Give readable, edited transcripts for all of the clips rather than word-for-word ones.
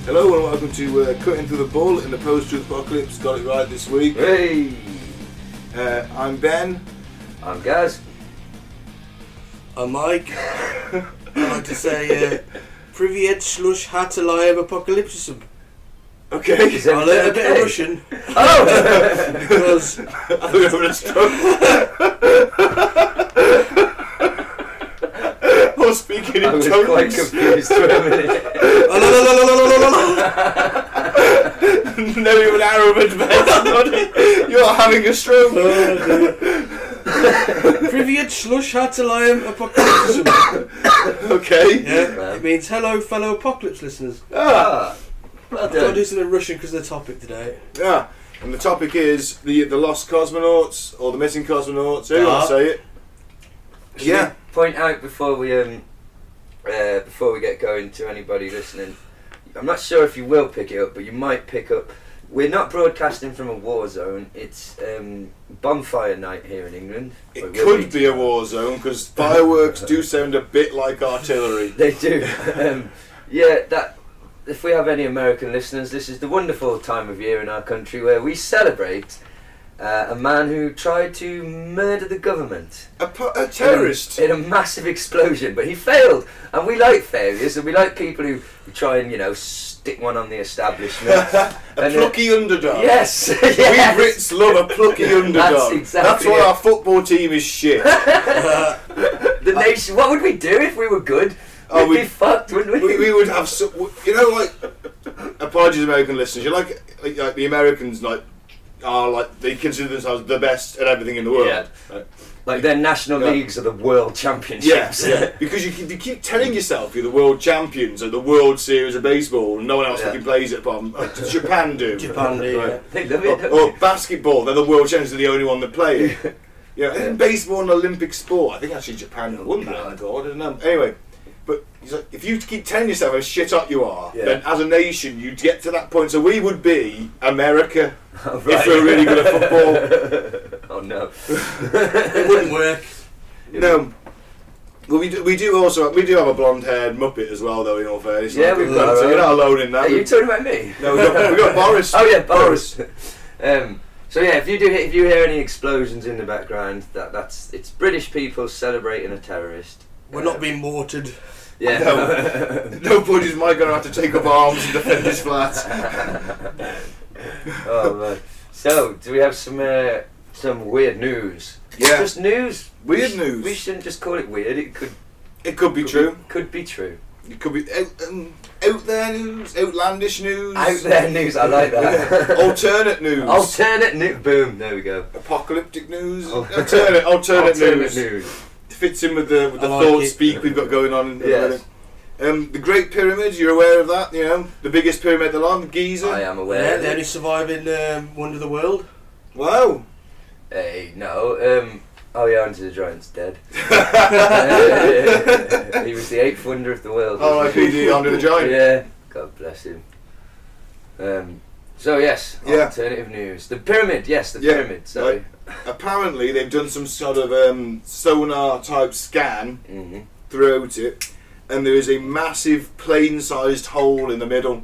Hello and welcome to Cutting Through the Bull in the Post-Truth Apocalypse. Got it right this week. Hey! I'm Ben. I'm Gaz. I'm Mike. I'd like to say, Privyet Slush Hatalayev Apocalypse. Okay. I learned a bit of Russian. Oh! Because I thought you were having a stroke. I was speaking in I was tongues. quite confused for a minute. Never even Arabic, Ben. You're having a stroke. Privyet Slush Hatalayev Apocalypse. Okay. Yeah, it means hello, fellow apocalypse listeners. Ah! Well I've got to done. do something Russian because of the topic today. Yeah. And the topic is the lost cosmonauts or the missing cosmonauts. Who wants to say it? Should Yeah. we point out before we get going to anybody listening, I'm not sure if you will pick it up, but you might pick up. We're not broadcasting from a war zone. It's bonfire night here in England. It could be a war zone because fireworks do sound a bit like artillery. They do. Yeah, that. If we have any American listeners, this is the wonderful time of year in our country where we celebrate a man who tried to murder the government. A terrorist. In a massive explosion, but he failed. And we like failures, and we like people who try and, stick one on the establishment. A plucky underdog. Yes! We Yes. Brits love a plucky underdog. That's exactly That's why it. our football team is shit. The nation. What would we do if we were good? Oh, We'd be fucked, wouldn't we? We would have apologies American listeners, like the Americans they consider themselves the best at everything in the world. Yeah. Right? Like their national leagues are the world championships. Yeah. Because you keep telling yourself you're the world champions at the World Series of baseball and no one else fucking plays it apart from Japan do. Japan do, yeah. They love it, don't Or they? basketball, they're the world champions, they're the only one that play it. Isn't baseball an Olympic sport? I think actually Japan won that. I don't know. Anyway, but if you keep telling yourself how shit hot you are, then as a nation you'd get to that point. So we would be America if we were really good at football. Oh no. It wouldn't work. No. Well, we do have a blonde-haired muppet as well, though. In all fairness, Yeah, so we've got you're not alone in that. Are you talking about me? No, we got Boris. Oh yeah, Boris. So yeah, if you hear any explosions in the background, it's British people celebrating a terrorist. We're not being mortared. Yeah. Nobody's going to have to take up arms and defend his flat. Oh man. So, do we have some weird news? Yeah. Just news. Weird news. We shouldn't just call it weird. It could be true. Could be true. It could be out there news, outlandish news. Out there news. I like that. Alternate news. Alternate news. Boom. There we go. Apocalyptic news. Alternate news. Fits in with the thought speak we've got going on. Yes. The Great Pyramid, you're aware of that, the biggest pyramid of the land, Giza. I am aware. Yeah, the only surviving wonder of the world. Wow. Hey, no. Oh yeah, Andre the Giant's dead. He was the 8th wonder of the world. R.I.P. Andre the Giant. Yeah. God bless him. So yes, alternative news. The pyramid. Yes, the pyramid. Sorry. Right. Apparently, they've done some sort of sonar type scan throughout it, and there is a massive plane-sized hole in the middle.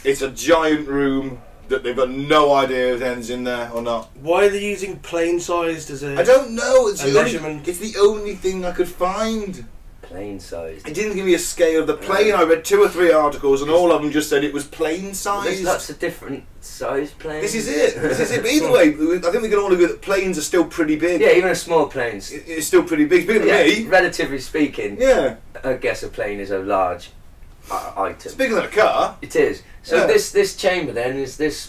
It's a giant room that they've got no idea if anything's in there or not. Why are they using plane-sized as a... I don't know. It's measurement. It's the only thing I could find. Plane-sized. It didn't give me a scale of the plane. I read 2 or 3 articles, and all of them just said it was plane-sized. There's lots of different size planes. This is it. But either way, I think we can all agree that planes are still pretty big. Yeah, even a small plane. It's still pretty big. It's bigger than me. Relatively speaking. Yeah. I guess a plane is a large item. It's bigger than a car. It is. So this chamber then, is this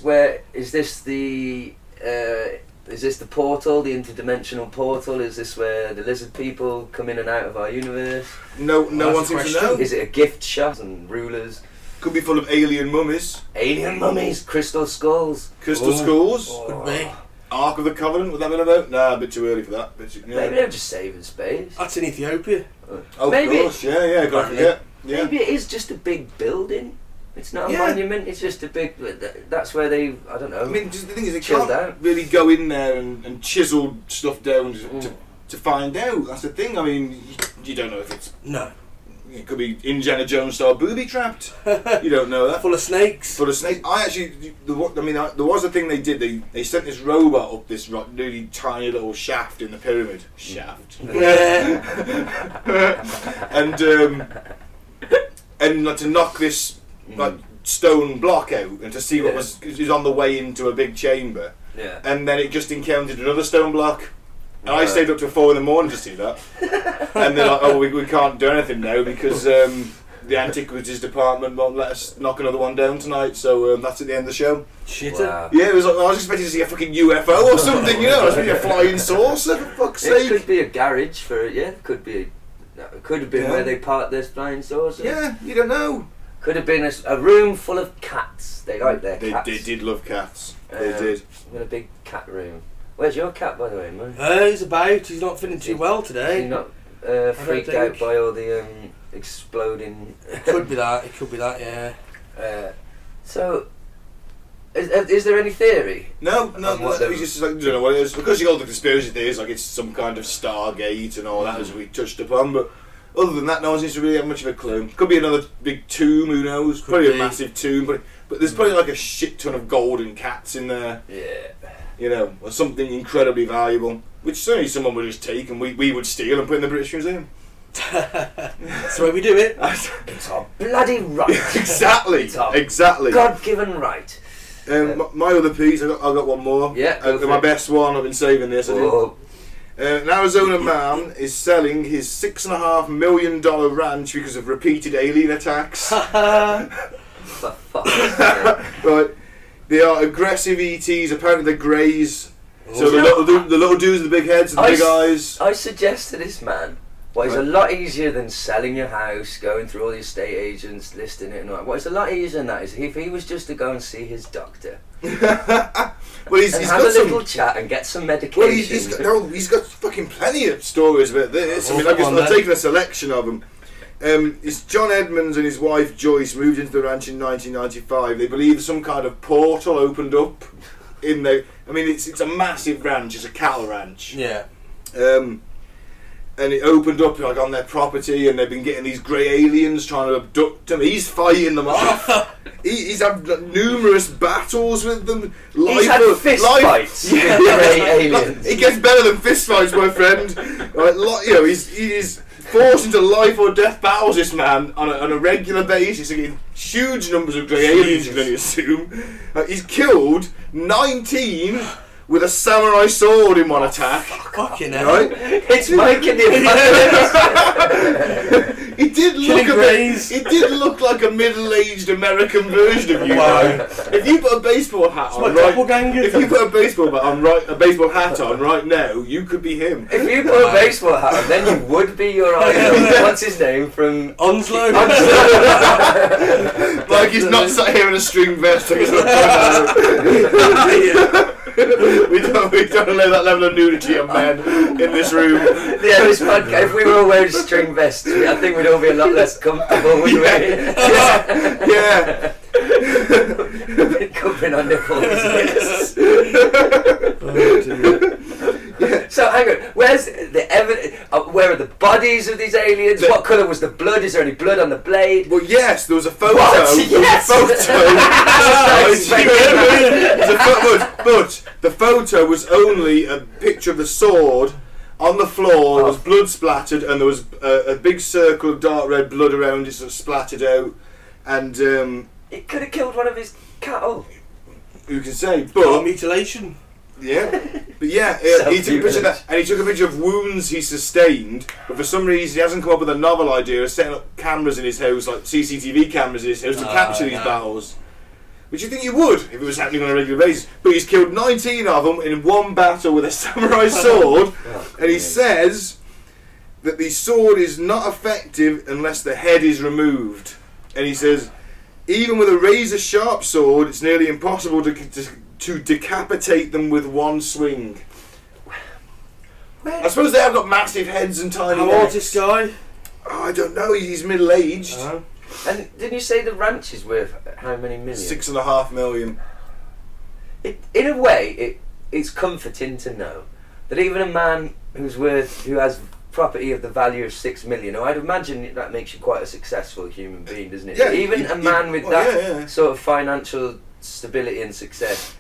the portal, the interdimensional portal? Is this where the lizard people come in and out of our universe? No one seems to know. Is it a gift shop and rulers? Could be full of alien mummies. Alien mummies, crystal skulls. Crystal skulls. Could be. Ark of the Covenant, would that been about? Nah, a bit too early for that. Maybe they're just saving space. That's in Ethiopia. Oh, maybe, of course, yeah, gotta forget. Yeah. Maybe it is just a big building. It's not a monument, it's just a big... That's where they, I don't know, I mean, just the thing is, they chilled can't out. really go in there and chisel stuff down to find out. That's the thing. I mean, you don't know if it's... No. It could be Indiana Jones style booby trapped. You don't know that. Full of snakes. Full of snakes. There was a thing they did. They sent this robot up this really tiny little shaft in the pyramid. Shaft. and like, to knock this like stone block out and to see what was on the way into a big chamber. Yeah. And then it just encountered another stone block. And I stayed up till 4 in the morning to see that. And they're like, oh, we can't do anything now because the Antiquities Department won't let us knock another one down tonight. So that's at the end of the show. Shit. Wow. Yeah, it was like, I was expecting to see a fucking UFO or something, you know. I was expecting a flying saucer, for fuck's sake. It could be a garage for, it could be... It could have been where they parked their flying saucers. Yeah, you don't know. Could have been a room full of cats. They like their cats. They did love cats. They did. In a big cat room. Where's your cat, by the way, man? He's about. He's not feeling too well today. He's not freaked out by all the exploding... It could be that. It could be that, yeah. So, is there any theory? No. It's just like, I don't know what it is. Because you got all the conspiracy theories, like it's some kind of Stargate and all that, as we touched upon, but other than that, no one seems to really have much of a clue. Could be another big tomb, who knows? Probably a massive tomb, but there's probably like a shit ton of golden cats in there. Yeah. You know, or something incredibly valuable, which certainly someone would just take and we would steal and put in the British Museum. That's the way we do it. It's our bloody right. Exactly. God-given right. My other piece, I got one more. Yeah. My best one. I've been saving this. An Arizona man is selling his $6.5 million ranch because of repeated alien attacks. For fuck's sake. Right. They are aggressive ETs. Apparently they're greys. So the little dudes with the big heads and the big eyes. I suggest to this man, what is a lot easier than selling your house, going through all the estate agents, listing it and all that. What is a lot easier than that is if he was just to go and see his doctor. Well, he's have got a little chat and get some medication. Well, he's got fucking plenty of stories about this. I mean, I've taken a selection of them. It's John Edmonds and his wife Joyce moved into the ranch in 1995. They believe some kind of portal opened up in the... I mean, it's a massive ranch. It's a cattle ranch. Yeah. And it opened up like on their property, and they've been getting these grey aliens trying to abduct him. He's fighting them off. He's had numerous battles with them. He's had fist fights with grey aliens. It gets better than fist fights, my friend. Right, he's forced into life or death battles. This man on a regular basis against huge numbers of grey aliens. You can only assume. He's killed 19. With a samurai sword in one attack. Fucking hell. Right? It's Mike in the apocalypse. It did look like a middle-aged American version of you. Wow. If you put a baseball hat on if you put a baseball hat on right now, you could be him. If you put a baseball hat on, then you would be your idol. What's his name from Onslow? Like he's not sat here in a string vest. We don't allow that level of nudity of men in this room. Yeah, this podcast, if we were all wearing string vests, I think we'd all be a lot less comfortable, wouldn't we? Yeah. Covering our nipples. So hang on, where's the evidence? Where are the bodies of these aliens? What colour was the blood? Is there any blood on the blade? Well, yes, there was a photo. What? Yes. But the photo was only a picture of the sword on the floor. There was blood splattered, and there was a big circle of dark red blood around it, sort of splattered out. And it could have killed one of his cattle. Who can say? But mutilation. Yeah, but yeah, he took a picture of that, and he took a picture of wounds he sustained. But for some reason, he hasn't come up with a novel idea of setting up cameras in his house, like CCTV cameras in his house, to capture these battles. Which you think you would if it was happening on a regular basis. But he's killed 19 of them in one battle with a samurai sword, and he says that the sword is not effective unless the head is removed. And he says even with a razor-sharp sword, it's nearly impossible to decapitate them with one swing. I suppose they have got massive heads and tiny necks. How old's this guy? Oh, I don't know. He's middle-aged. And didn't you say the ranch is worth how many million? 6.5 million. In a way, it's comforting to know that even a man who has property of the value of 6 million, I'd imagine that makes you quite a successful human being, doesn't it? Yeah, even a man with sort of financial stability and success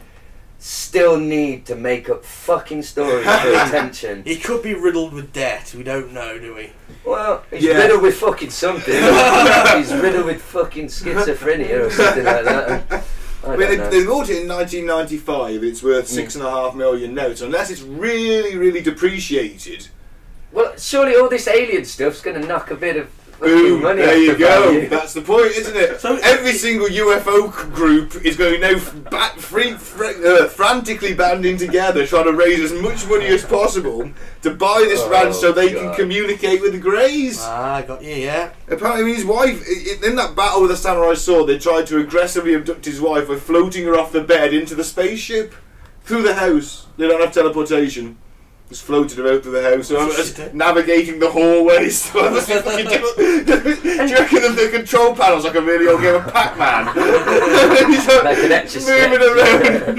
still need to make up fucking stories for attention. He could be riddled with debt. We don't know, do we? Well, he's riddled with fucking something. He's riddled with fucking schizophrenia or something like that. I mean, they bought it in 1995. It's worth 6.5 million now. So unless it's really, really depreciated. Well, surely all this alien stuff's going to knock a bit of boom, money there off you the go. value. That's the point, isn't it? So every single UFO group is going to now frantically banding together, trying to raise as much money as possible to buy this ranch so they can communicate with the Greys. Ah, I got you, yeah. Apparently his wife, in that battle with the samurai sword, they tried to aggressively abduct his wife by floating her off the bed into the spaceship. Through the house. They don't have teleportation. Just floated her out through the house. So I'm just navigating the hallways. So I must be fucking do you reckon the control panel's like a really old game of Pac-Man? Like an etch-a-sketch. Moving around.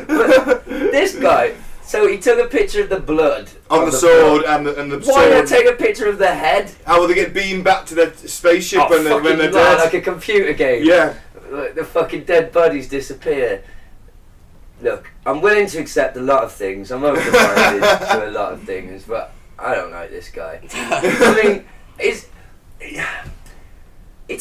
But this guy, so he took a picture of the blood on the sword and the sword. Why not take a picture of the head? How will they get beamed back to their spaceship when they're dead? Like a computer game. Yeah. Like the fucking dead bodies disappear. Look, I'm willing to accept a lot of things. I'm open-minded to a lot of things, but I don't like this guy. I mean, he's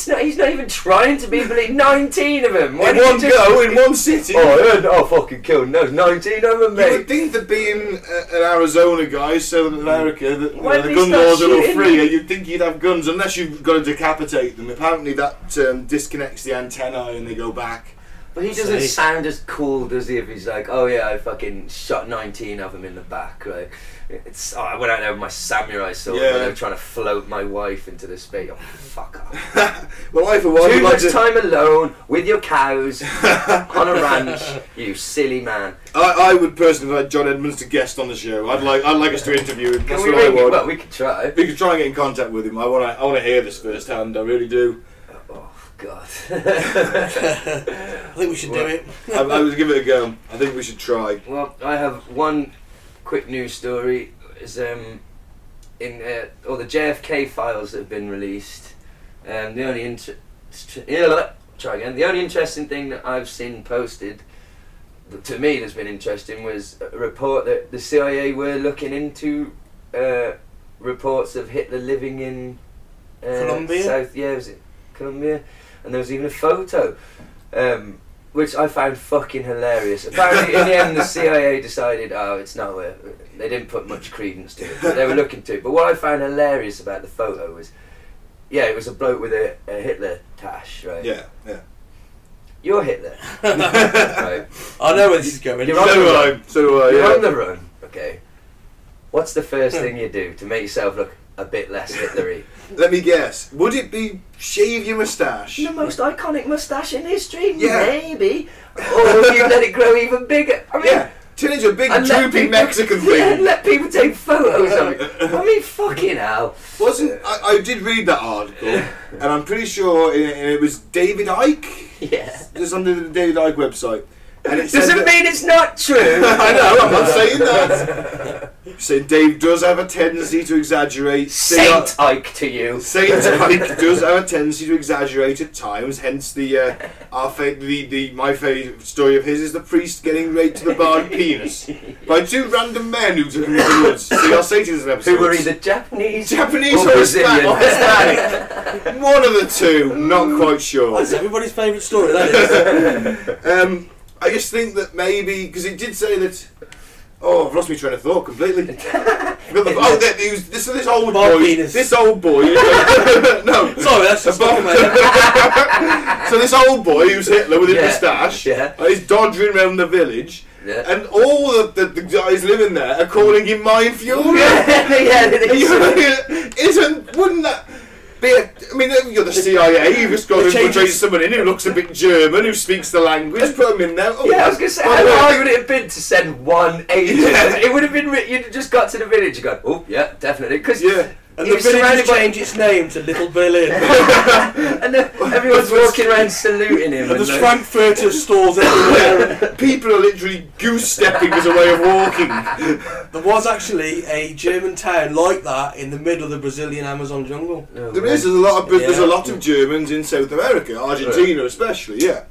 not even trying to be 19 of them. In one go, in one city. I'll fucking kill them. There's 19 of them, mate. You would think that being an Arizona guy, Southern America, that the Why gun laws are a little free, you'd think you'd have guns unless you've got to decapitate them. Apparently that disconnects the antennae and they go back. But he doesn't sound as cool, does he, if he's like, oh yeah, I fucking shot 19 of them in the back, right? I went out there with my samurai sword and they were trying to float my wife into the space. Oh, fuck off. Well, I for one Too much time alone with your cows on a ranch, you silly man. I would personally like John Edmonds to guest on the show. I'd like us to interview him. Can we ring him? Well, we could try. We could try and get in contact with him. I want to hear this firsthand. I really do. God. I think we should do it. I would give it a go. I think we should try. Well, I have one quick news story. Is in all the JFK files that have been released. The only interesting thing that I've seen posted, that to me that's been interesting, was a report that the CIA were looking into reports of Hitler living in Colombia. Was it Colombia? And there was even a photo, which I found fucking hilarious. Apparently, in the end, the CIA decided, it's not worth it. They didn't put much credence to it, but they were looking to it. But what I found hilarious about the photo was, it was a bloke with a Hitler tash, right? Yeah. You're Hitler. Right. I know where this is going. So do I. You're on the run, okay? What's the first thing you do to make yourself look a bit less Hitlery? Let me guess. Would it be shave your moustache? The most iconic moustache in history? Yeah. Maybe. Or you let it grow even bigger. I mean, turn into a big droopy Mexican thing. Yeah, let people take photos of it. I mean, fucking hell. I did read that article, and I'm pretty sure it was David Icke. Yeah. Just on the David Icke website. And it doesn't mean it's not true. I know, I'm not saying that. Saying Dave does have a tendency to exaggerate. Saint Icke to you. Saint Icke does have a tendency to exaggerate at times. Hence my favourite story of his is the priest getting raped to the barred penis by two random men who took him into the woods. See, I'll say to this episode. Who were either Japanese or Hispanic. One of the two, not quite sure. That's everybody's favourite story, that is. I just think that maybe, because it did say that. Oh, I've lost my train of thought completely. This old boy. This old boy. No, sorry, that's just So this old boy who's Hitler with his moustache is dodging around the village, and all the guys living there are calling him Mein Fuhrer. Wouldn't Wouldn't that? I mean, you're the CIA. You've just got to infiltrate someone in who looks a bit German, who speaks the language. Put them in there. Oh, yeah, I was going to say, how hard would it have been to send one agent? Yeah. It would have been. You'd have just got to the village and gone, oh yeah, definitely, because and the village changed its name to Little Berlin. And everyone's walking around saluting him. And there's Frankfurter stores everywhere. People are literally goose-stepping as a way of walking. There was actually a German town like that in the middle of the Brazilian Amazon jungle. Oh, there's a lot of Germans in South America, Argentina especially, yeah.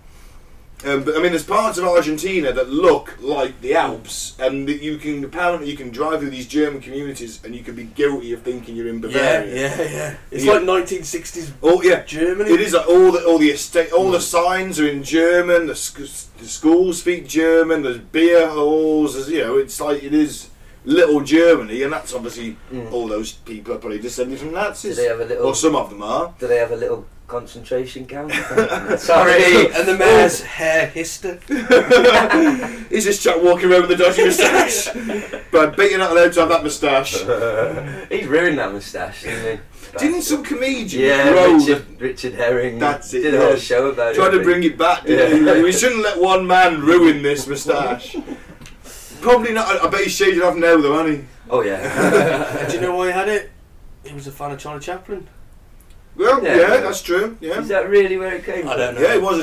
But I mean, there's parts of Argentina that look like the Alps, and that apparently you can drive through these German communities, and you can be guilty of thinking you're in Bavaria. Yeah. It's like 1960s. Oh yeah, Germany. It is like all the signs are in German. The schools speak German. There's beer halls. It's like it is little Germany, and that's obviously all those people are probably descended from Nazis. Do they have a little? Or some of them are. Do they have a little concentration camp? Sorry. And the mayor's hair hister. He's just chap walking around with a dodgy moustache. But beating out allowed to have that moustache. He's ruined that moustache, didn't he? Didn't some comedian? Yeah, Richard Herring. That's it. Did a whole show about it. Tried to bring it back. Didn't he? We shouldn't let one man ruin this moustache. Probably not. I bet he's shaved it off now, though, hasn't he? Oh yeah. Do you know why he had it? He was a fan of Charlie Chaplin. Well, yeah, that's true. Yeah. Is that really where it came from? I don't know. Yeah, it was.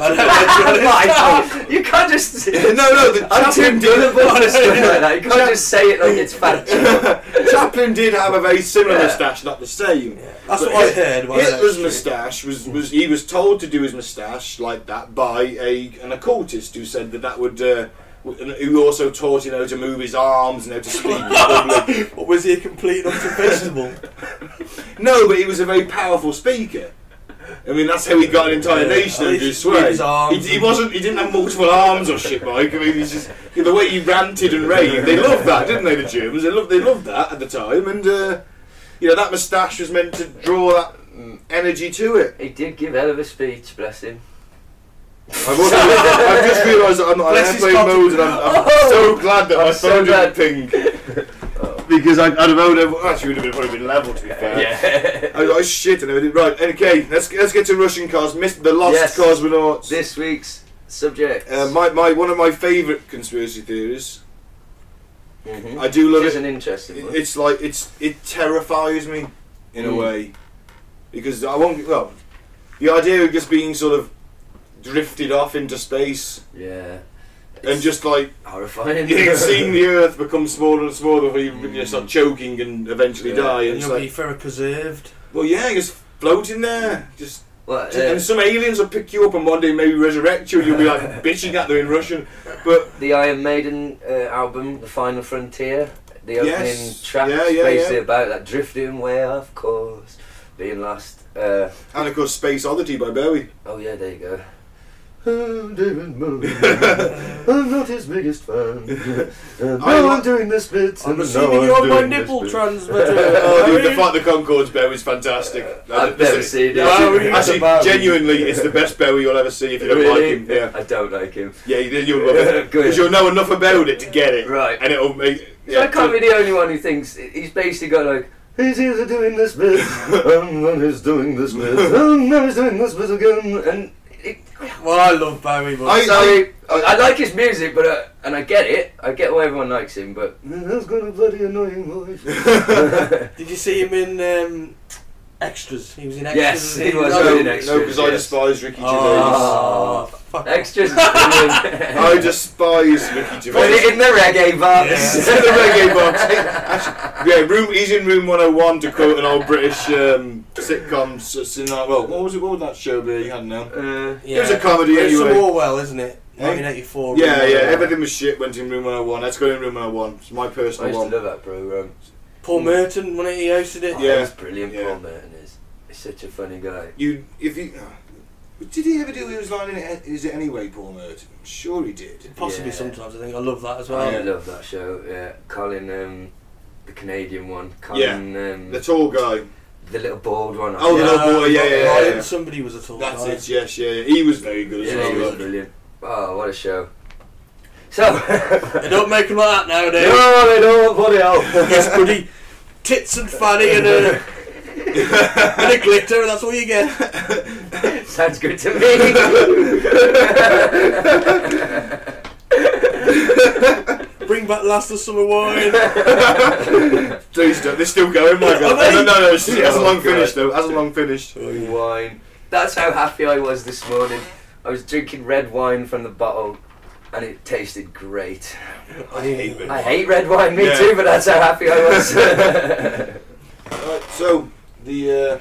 You can't just. No. I'm too gullible for stuff like that. You can't just say it like it's fact. Chaplin did have a very similar moustache, not the same. Yeah. That's what I heard. Hitler's moustache was he was told to do his moustache like that by an occultist who said that would. Who also taught him how to move his arms and how to speak in public. What, was he a complete and utter vegetable? No, but he was a very powerful speaker. I mean, that's how he got an entire nation under his sway. He didn't have multiple arms or shit, Mike. I mean, he's just the way he ranted and raved. They loved that, didn't they? The Germans, they loved that at the time, and that moustache was meant to draw that energy to it. He did give hell of a speech, bless him. I've just realised that I'm not on airplane mode, and I'm so glad that my phone didn't ping. Because I'd have known actually would have probably been level, to be fair. Yeah. I got shit and everything. Right, okay, let's get to Russian the lost cosmonauts. This week's subject. One of my favourite conspiracy theories. I do love it. It's an interesting one. It's like it terrifies me in a way, because the idea of just being sort of drifted off into space. Yeah. And just like horrifying. Seeing the Earth become smaller and smaller before you start choking and eventually die. And you'll be forever preserved. Well, yeah, just floating there. And some aliens will pick you up and one day maybe resurrect you, and you'll be like bitching at them in Russian. But the Iron Maiden album, The Final Frontier, the opening track is basically about that drifting way off course, being lost. And of course, Space Oddity by Bowie. Oh yeah, there you go. I'm David Bowie. I'm not his biggest fan. I'm doing this bit. I'm receiving you on my nipple transmitter. The Fight the Concords Bowie's fantastic. I've never seen it. Actually, genuinely, it's the best Bowie you'll ever see if you don't like him. Yeah. I don't like him. Yeah, you'll love it. Because you'll know enough about it to get it. Right. And it'll make... So I can't be the only one who thinks... He's basically got like... He's either doing this bit, and then he's doing this bit, and then he's doing this bit again, and... Well, I love Bowie, but I like his music, but and I get it. I get why everyone likes him, but that's got a bloody annoying voice. Did you see him in Extras? He was in Extras. Yes, he was in Extras. No, because I despise Ricky Gervais. Oh, fuck. Extras is brilliant. I despise Ricky Gervais. Put it in the reggae box. Yes. In the reggae box. Actually, he's in Room 101, to quote an old British sitcom. Well, what would that show be? You had now. It was a comedy anyway. It's Orwell, isn't it? 1984. Yeah, everything was shit. Went in Room 101. Let's go in Room 101. It's my personal one. I used to love that program. Paul Merton, when he hosted it. Yeah, he's brilliant. Paul Merton is. He's such a funny guy. Did he ever do Who's Line Is It Anyway, Paul Merton? I'm sure he did. Possibly sometimes, I think. I love that as well. I love that show, yeah. Colin, the Canadian one. Colin, the tall guy. The little bald one. Oh, the little boy, yeah. Somebody was a tall guy. That's it, yes, yeah. He was very good as well. He was brilliant. Oh, what a show. So... They don't make them like that nowadays. No, they don't, bloody hell. Yes, buddy. Tits and fanny and a glitter, and that's all you get. Sounds good to me. Bring back last of summer wine. Please don't. They're still going, my God. No. It hasn't long finished, though. It hasn't long finished. Wine. That's how happy I was this morning. I was drinking red wine from the bottle, and it tasted great. I hate red wine. I hate red wine, me too, but that's how happy I was. Right, so, the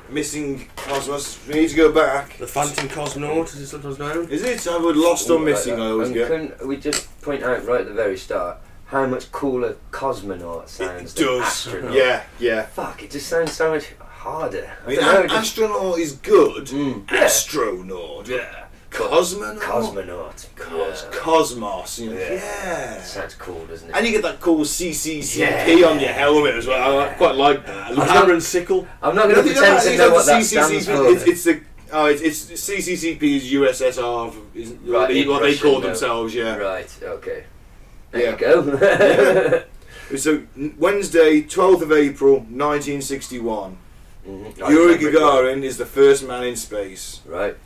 missing cosmos, we need to go back. The Phantom Cosmonaut, is it sometimes known? Is it? I've heard lost or missing, I always get. Couldn't we just point out right at the very start how much cooler cosmonaut sounds than astronaut? Yeah. Fuck, it just sounds so much harder. I mean, astronaut is good. Astronaut. Yeah. Cosmonaut. Cosmonaut. Cosmos. You know? Yeah. Sounds cool, doesn't it? And you get that cool CCCP on your helmet as well. I quite like that. A hammer and sickle. I'm not going to pretend to know what that stands for. It's CCCP is USSR. Right, what they call themselves. Yeah. Right. Okay. There you go. So Wednesday, 12th of April, 1961. Yuri Gagarin is the first man in space. Right.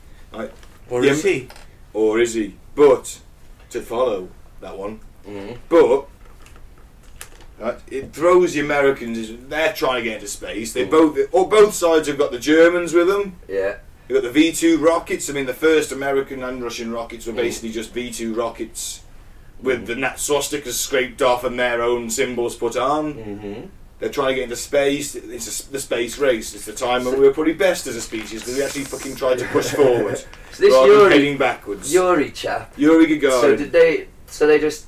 Or is he? Or is he? But, to follow that one, but it throws the Americans, they're trying to get into space. They both sides have got the Germans with them. Yeah. You've got the V2 rockets. I mean, the first American and Russian rockets were basically just V2 rockets with the swastikas scraped off and their own symbols put on. They're trying to get into space. It's the space race. It's the time when we were probably best as a species because we actually fucking tried to push forward So this rather than heading backwards. Yuri chap. Yuri Gagarin. So they just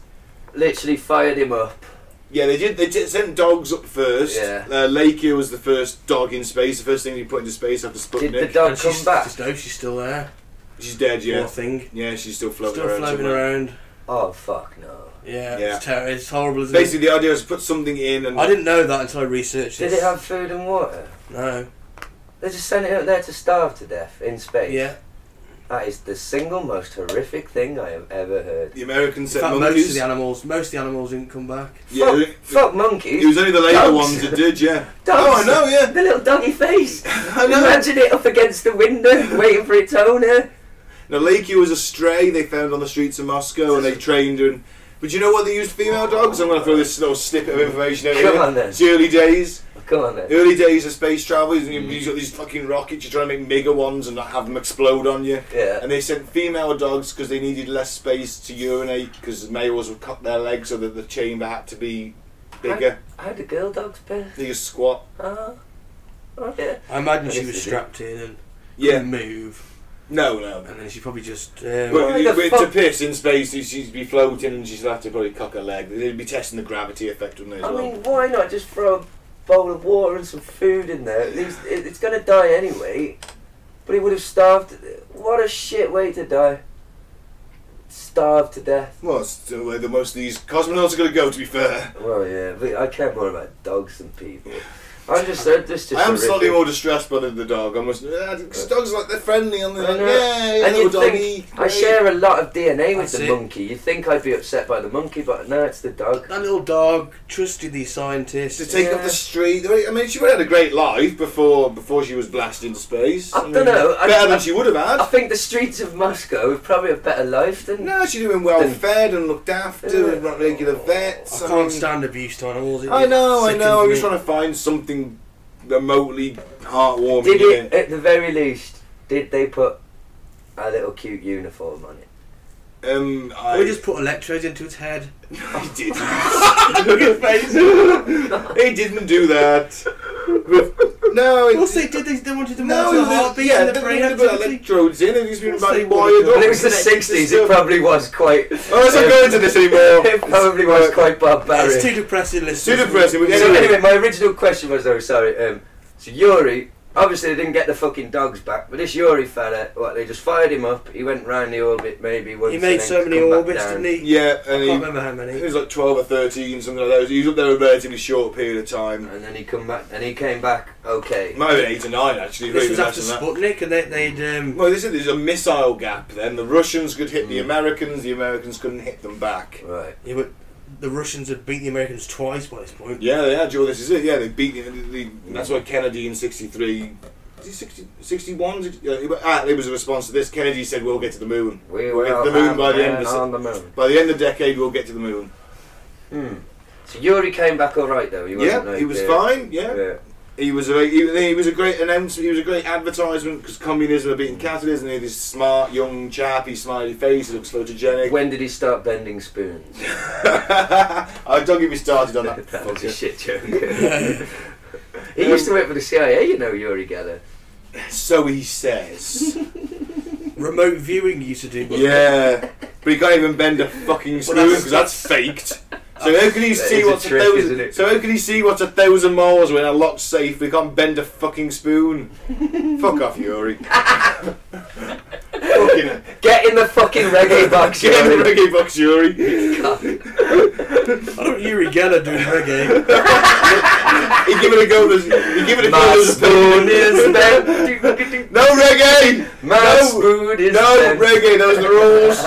literally fired him up. Yeah, they did. They sent dogs up first. Yeah. Lakia was the first dog in space. The first thing he put into space after Sputnik. Did the dog come back? She's still there. She's dead. Yeah. Poor thing. Yeah, she's still floating Still around. floating around. Oh fuck no. Yeah. Yeah. It's horrible. Isn't Basically, the idea was to put something in, and I didn't know that until I researched Did this. it have food and water? No. They just sent it up there to starve to death in space. Yeah. That is the single most horrific thing I have ever heard. the Americans In sent fact, monkeys. most of the animals didn't come back. Yeah, Fuck monkeys. it was only the later Dogs. ones that did. Yeah. Dogs. Oh, I know. Yeah. The little doggy face. I know. Imagine it up against the window, waiting for its owner. Now, Lakia was a stray they found on the streets of Moscow, and they trained her. But you know what they used female dogs? I'm going to throw this little snippet of information out here. Come on then. It's the early days. Come on then. Early days of space travel. You've got these fucking rockets. You're trying to make bigger ones and not have them explode on you. Yeah. And they sent female dogs because they needed less space to urinate because males would cut their legs so that the chamber had to be bigger. How do girl dogs piss? They just squat. Oh yeah. I imagine she guess was they strapped in and Yeah. couldn't move. No. And then she probably just... But the to fuck? piss in space, she'd be floating and she'd have to probably cock her leg. They'd be testing the gravity effect on there as I well. mean, why not just throw a bowl of water and some food in there? At least it's going to die anyway. But he would have starved. What a shit way to die. Starved to death. Well, it's the way that most of these cosmonauts are going to go, to be fair. Well, yeah, but I care more about dogs than people. I'm just I am slightly more distressed by the dog. Dogs are like, they're friendly and they're like, yeah, and little you'd doggy. think I share a lot of DNA with That's the it. monkey. You'd think I'd be upset by the monkey, but no, it's the dog. That little dog trusted these scientists. To take up the street. I mean, she would have had a great life before she was blasted into space. I don't know. Better than she would have had. I think the streets of Moscow would probably have a better life than... No, she's doing well fed and looked after and got regular I vets. can't stand abuse to animals. I know. I'm Sickens just me. trying to find something remotely heartwarming. Did it, at the very least, did they put a little cute uniform on it? We just put electrodes into its head. I didn't. Look at his face. He didn't do that. No. Of course they did. They wanted to monitor the heartbeat yeah, and the brain they put activity. electrodes in and he's been Of course they wired would have up. When it was the 60s, it probably was quite... Oh, let's not go into this anymore. It probably was quite barbaric. It's too depressing. Listen. Too depressing. So anyway, my original question was though, sorry, so Yuri, obviously they didn't get the fucking dogs back, but this Yuri fella, they just fired him up, he went round the orbit maybe once. He made and so then many come back orbits, down. didn't he? Yeah, I and can't remember how many. he was like 12 or 13, something like that. He was up there a relatively short period of time. And then he come back, and he came back okay. Might have been 8 or 9 actually. This maybe was less after than that. Sputnik, and they'd. Well, there's a missile gap then. The Russians could hit the Americans couldn't hit them back. Right. Yeah, but the Russians had beat the Americans twice by this point. Yeah, they had, Joe. This is it. Yeah, they beat. That's why Kennedy in '63. 61? It was a response to this. Kennedy said, "We'll get to the moon. We'll get to the moon by the end on the moon. By the end of the decade, we'll get to the moon." So Yuri came back all right though. He was fine. Yeah. He was a great announcement. He was a great advertisement because communism had beaten capitalism. And he had this smart young chappy smiley face. He looks photogenic. When did he start bending spoons? Don't get me started on that. That was a shit joke. He used to work for the CIA, you know, Yuri Geller. So he says. Remote viewing he used to do. Yeah, but he can't even bend a fucking spoon because that's faked. So how can he see what's how can he see what's 1,000 miles away in a locked safe? We can't bend a fucking spoon. Fuck off, Yuri. Get in the fucking reggae box, Yuri. Get in the reggae box, Yuri. I don't Yuri Geller doing reggae. He give it a go. He give it a go. My spoon is bent. No reggae. My spoon is no bent. Reggae. Those are the rules.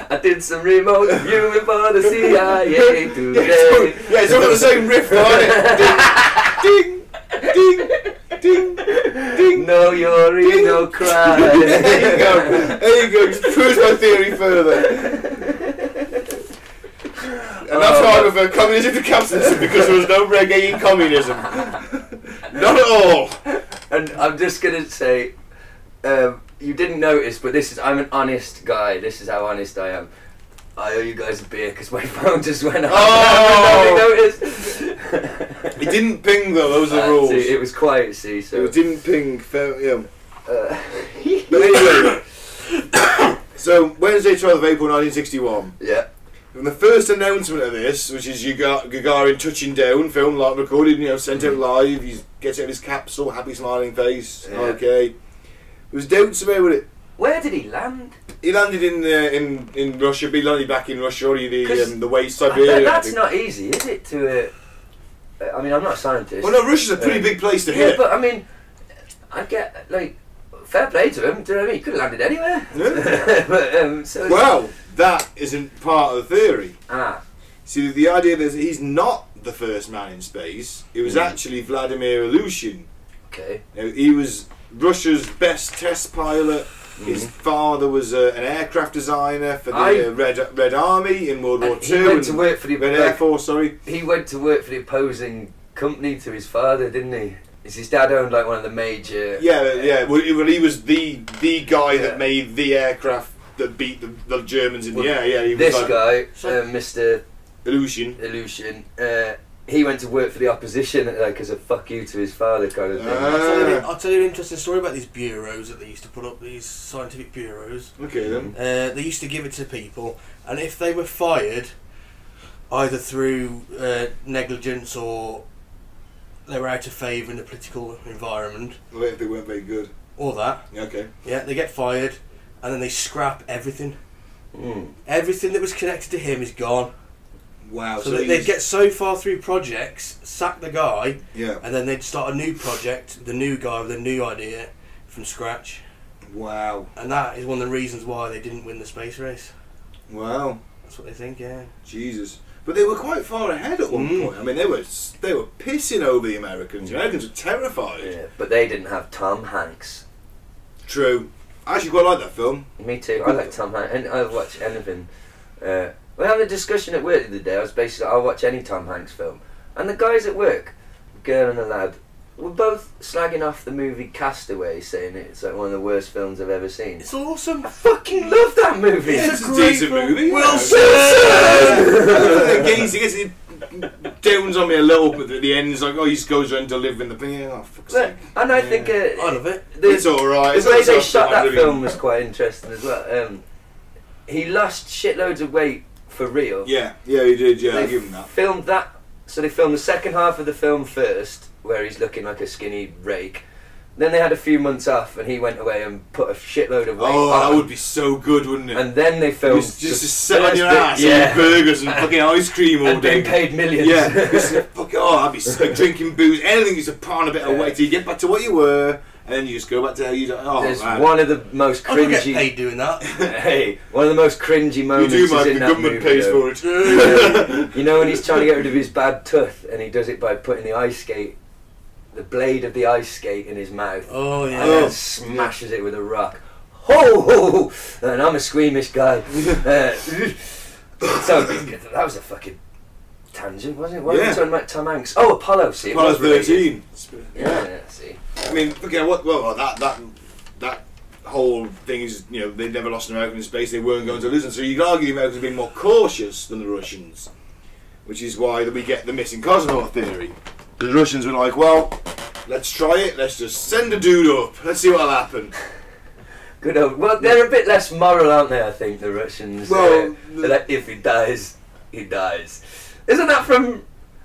I did some remote viewing for the CIA today. Yeah, it's all got the same riff on it. Ding, ding, ding, ding, ding. No Yuri, ding. No cry. There you go. There you go. Just proves my theory further. And that's why I prefer communism to capitalism, because there was no reggae in communism. Not at all. And I'm just gonna say, you didn't notice, but I'm an honest guy. This is how honest I am. I owe you guys a beer because my phone just went off. Oh! Noticed. It didn't ping though. Those are the rules. It was quiet. See, so it didn't ping. Yeah. But anyway, so Wednesday, 12th of April, 1961. Yeah. And the first announcement of this, which is Gagarin touching down, filmed, like, recorded, sent out live. He gets out of his capsule, happy smiling face. Yeah. Okay. There was doubts about it. Where did he land? He landed in Russia. He landed back in Russia, or the waste Siberia. That's not easy, is it? I mean, I'm not a scientist. Well, no, Russia's a pretty big place to hit. Yeah, but I mean, I get fair play to him. Do you know what I mean? He could have landed anywhere. Yeah. But, well, that isn't part of the theory. See, the idea that he's not the first man in space. It was actually Vladimir Ilyushin. Okay. Now, he was Russia's best test pilot. His father was an aircraft designer for the Red Army in World War II. He went to work for the Red Air Force. Sorry. He went to work for the opposing company to his father, didn't he? His dad owned one of the major. Yeah. Well, he was the guy that made the aircraft that beat the Germans in the air. Yeah. He was Mr. Ilyushin. He went to work for the opposition, as a fuck you to his father kind of thing. I'll tell you an interesting story about these bureaus that they used to put up, these scientific bureaus. Okay then. They used to give it to people, and if they were fired, either through negligence or they were out of favour in the political environment. Well, if they weren't very good. Or that. Okay. Yeah, they get fired, and then they scrap everything. Everything that was connected to him is gone. Wow. So they'd get so far through projects, sack the guy, yeah, and then they'd start a new project, the new guy with a new idea from scratch. Wow. And that is one of the reasons why they didn't win the space race. Wow. That's what they think, yeah. Jesus. But they were quite far ahead at one point. I mean, they were pissing over the Americans. The Americans were terrified. Yeah, but they didn't have Tom Hanks. True. I actually quite like that film. Me too. I like Tom Hanks, and I'll watch anything. We had a discussion at work the other day. I was basically, I'll watch any Tom Hanks film, and the guys at work, the girl and the lad, were both slagging off the movie Castaway, saying it's one of the worst films I've ever seen. It's awesome. I fucking love that movie. It's a decent movie. Wilson! He gets it downs on me a little bit at the end. It's like, he just goes around delivering the thing. Oh, fuck's sake. And I think I love it. It's alright. The way they shot that film was quite interesting as well. He lost shitloads of weight for real. Yeah, he did. Yeah, I give him that. Filmed that. So they filmed the second half of the film first, where he's looking like a skinny rake. Then they had a few months off, and he went away and put a shitload of weight on. That would be so good, wouldn't it? And then they filmed just to sit on your ass and eat burgers and fucking ice cream all and day. And paid millions. Yeah, that'd be like drinking booze, anything just to put on a bit of weight till you get back to what you were, and then you just go back to how you do. Oh, There's man. one of the most I could get cringy. paid doing that. Hey, one of the most cringy moments You do, Mike. is in The that government movie, pays though. for it. You know when he's trying to get rid of his bad tooth, and he does it by putting the blade of the ice skate in his mouth. Oh yeah. And then smashes it with a rock. Ho! And I'm a squeamish guy. So that was a fucking tangent, wasn't it? Why were we talking about Tom Hanks? Oh, Apollo. See, Apollo it was 13. Yeah. See. I mean, okay, that whole thing is, you know, they never lost an American in space. They weren't going to lose them. So you could argue the Americans have been more cautious than the Russians, which is why we get the missing cosmonaut theory. The Russians were like, well, let's try it. Let's just send a dude up. Let's see what'll happen. Good old. Well, they're a bit less moral, aren't they? I think the Russians. Well, they're like, if he dies, he dies. Isn't that from?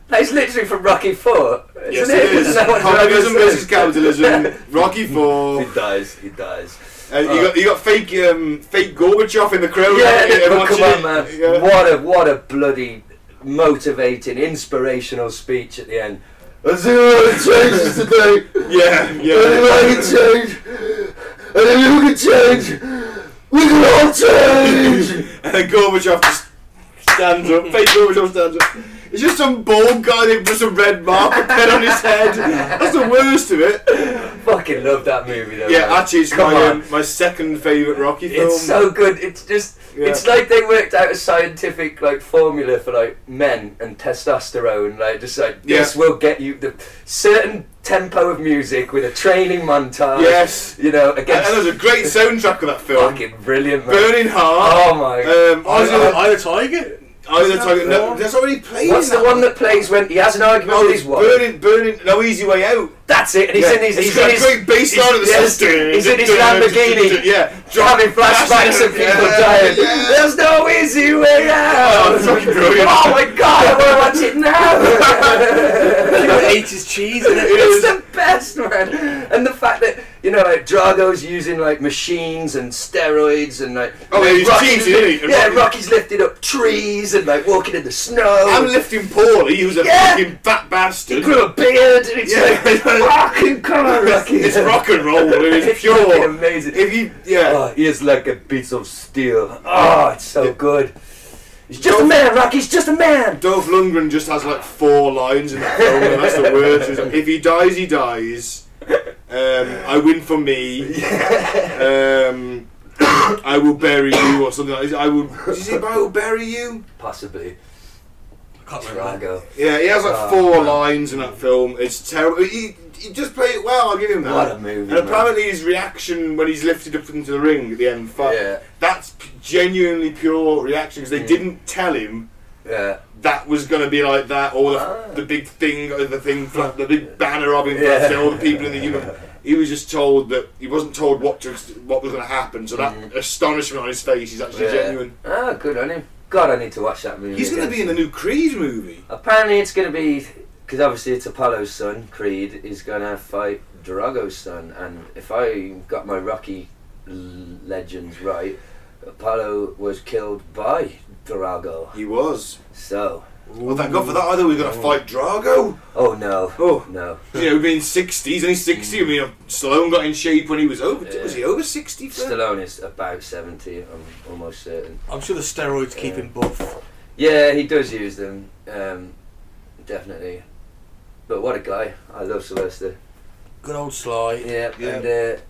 That's literally from Rocky 4. Yes, Isn't it is. Isn't that what Communism Drago versus says? capitalism. Rocky 4. He dies. He dies. You got fake Gorbachev in the crowd. Yeah, but come on, man. Yeah. What a bloody motivating, inspirational speech at the end. I see what changes today. Yeah. And I can change. And if you can change, we can all change. And then Gorbachev just stands up. Fake Gorbachev stands up. It's just some bald guy with just a red mark, a pen on his head. That's the worst of it. Fucking love that movie though. Yeah, man. actually, it's my second favourite Rocky film. It's so good. It's just, it's like they worked out a scientific like formula for like men and testosterone. Like just like this will get you the certain tempo of music with a training montage. Yes, you know. Against and there's a great soundtrack of that film. Fucking brilliant, man. Burning Heart. Oh my. Eye of the Tiger. No, that's already played. What's the one that plays when he has an argument with his wife? Burning, No Easy Way Out. That's it. And he's in his. He's got a great bass line of the system. He's in his Lamborghini. Yeah, having flashbacks of people dying. There's no easy way out. Oh, it's fucking brilliant. Oh my god, I want to watch it now. He ate his cheese in it. It's the best, man. And the fact that, you know, like Drago's using like machines and steroids and like. Oh, yeah, he's cheating, isn't he? Yeah, Rocky's lifting up trees and like walking in the snow. I'm lifting Paulie, who's a fucking fat bastard. He grew a beard and it's like fucking colour, Rocky. It's rock and roll, it's It's pure. fucking amazing. If you, Oh, he is like a piece of steel. Oh, it's so good. He's just a man, Rocky. He's just a man. Dolph Lundgren just has like 4 lines in that film, and that's the worst. He's like, if he dies, he dies. I win for me. I will bury you, or something like that. Did you say I will bury you? Possibly. I can't remember. Drago. Yeah, he has like 4 lines in that film. It's terrible. He just played it well, I'll give him that. What a movie, And apparently his reaction when he's lifted up into the ring at the end, that's genuinely pure reaction, because they didn't tell him that was going to be like that, or the big thing, the big banner of him, all the people in the universe. He was just told that, he wasn't told what was going to happen, so that astonishment on his face is actually genuine. Ah, good on him. God, I need to watch that movie. He's going to be in the new Creed movie. Apparently it's going to be, because obviously it's Apollo's son, Creed, is going to fight Drago's son, and if I got my Rocky legends right, Apollo was killed by Drago. He was. So. Well, thank God for that. I thought we were going to fight Drago. Oh no. Oh no. You know, being 60, he's only 60. I mean, Stallone got in shape when he was over. Was he over 60? Stallone is about 70. I'm almost certain. I'm sure the steroids keep him buff. Yeah, he does use them. Definitely. But what a guy! I love Sylvester. Good old Sly. Yeah. And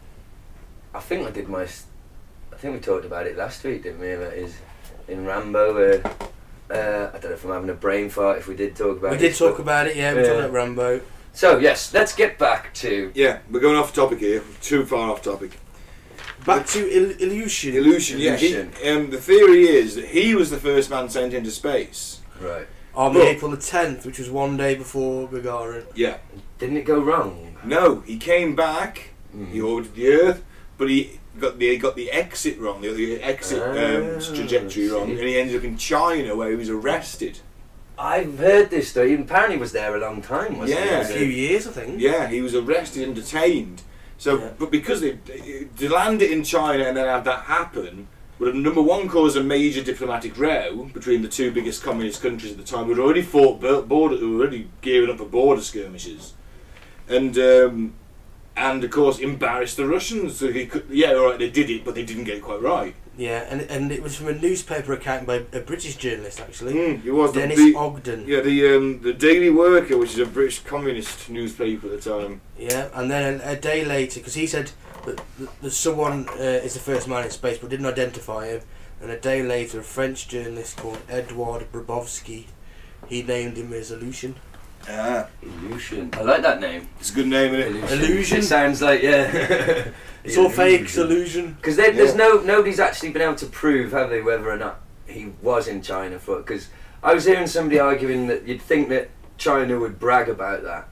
I think I think we talked about it last week, didn't we? About his in Rambo. I don't know if I'm having a brain fart. If we did talk about it, we did talk about it. Yeah, we talked about Rambo. So yes, let's get back to. Yeah, we're going off topic here. Too far off topic. Back to Illusion. Illusion. Yeah. The theory is that he was the first man sent into space. Right. On April the 10th, which was one day before Gagarin. Yeah. Didn't it go wrong? No, he came back. He orbited the Earth, but he got the exit wrong, the exit trajectory wrong, and he ended up in China where he was arrested. I've heard this story. Apparently, he was there a long time. Wasn't he? A few years, I think. Yeah, he was arrested and detained. So, but because they landed in China and then have that happen, would have number one caused a major diplomatic row between the 2 biggest communist countries at the time, who had already fought who were already gearing up for border skirmishes, and and of course embarrassed the Russians. So he could, yeah, all right, they did it, but they didn't get it quite right. Yeah, and it was from a newspaper account by a British journalist, actually. It was Dennis Ogden. Yeah, the Daily Worker, which is a British communist newspaper at the time. Yeah, and then a day later, because he said that someone is the first man in space, but didn't identify him. And a day later, a French journalist called Edouard Brabowski, he named him as Illusion. Illusion. I like that name. It's a good name, isn't it? Illusion. It sounds like, yeah. It's all fake, it's illusion. Because there's nobody's actually been able to prove, have they, whether or not he was in China for. Because I was hearing somebody arguing that you'd think that China would brag about that.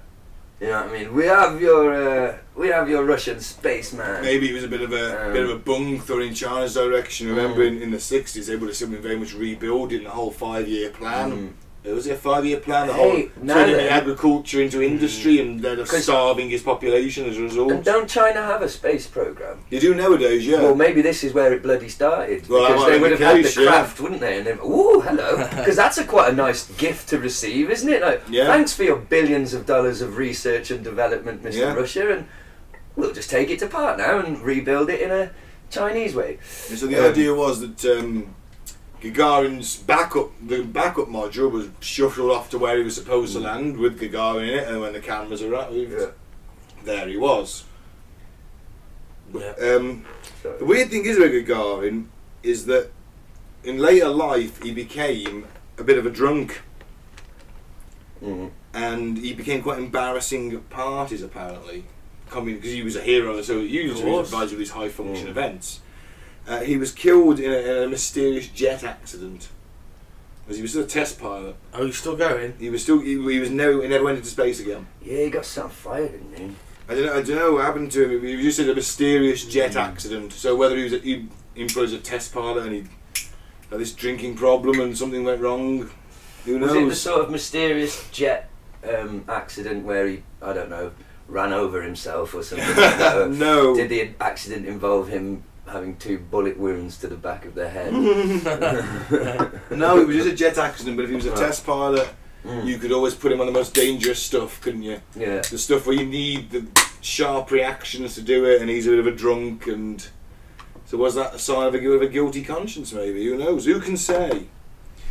You know what I mean? We have your Russian spaceman. Maybe it was a bit of a bung thrown in China's direction. Remember, in the 60s, they would have been very much rebuilding the whole 5-year plan. It was a 5-year plan, the whole turning agriculture into industry, and they're starving his population as a result. And don't China have a space program? You do nowadays, yeah. Well, maybe this is where it bloody started. Well, because they would have had the craft, wouldn't they? And then, ooh, hello. Because that's quite a nice gift to receive, isn't it? Like, thanks for your billions of dollars of research and development, Mr. Russia, and we'll just take it to part now and rebuild it in a Chinese way. And so the idea was that Gagarin's backup module was shuffled off to where he was supposed to land with Gagarin in it, and when the cameras arrived, there he was. Yeah. The weird thing is with Gagarin is that in later life he became a bit of a drunk, and he became quite embarrassing at parties apparently, because he was a hero, so usually he was advised with these high function events. He was killed in a mysterious jet accident. Because he was still a test pilot. Oh, he's still going? He never went into space again. Yeah, he got set fired, didn't he? I don't know what happened to him. He was just in a mysterious jet accident. So whether he employed as a test pilot and he had this drinking problem and something went wrong, who knows? Was it the sort of mysterious jet accident where he, I don't know, ran over himself or something? No. Did the accident involve him having 2 bullet wounds to the back of the head? No, it was just a jet accident, but if he was a test pilot, you could always put him on the most dangerous stuff, couldn't you? Yeah. The stuff where you need the sharp reactions to do it, and he's a bit of a drunk, and so was that a sign of a guilty conscience, maybe? Who knows? Who can say?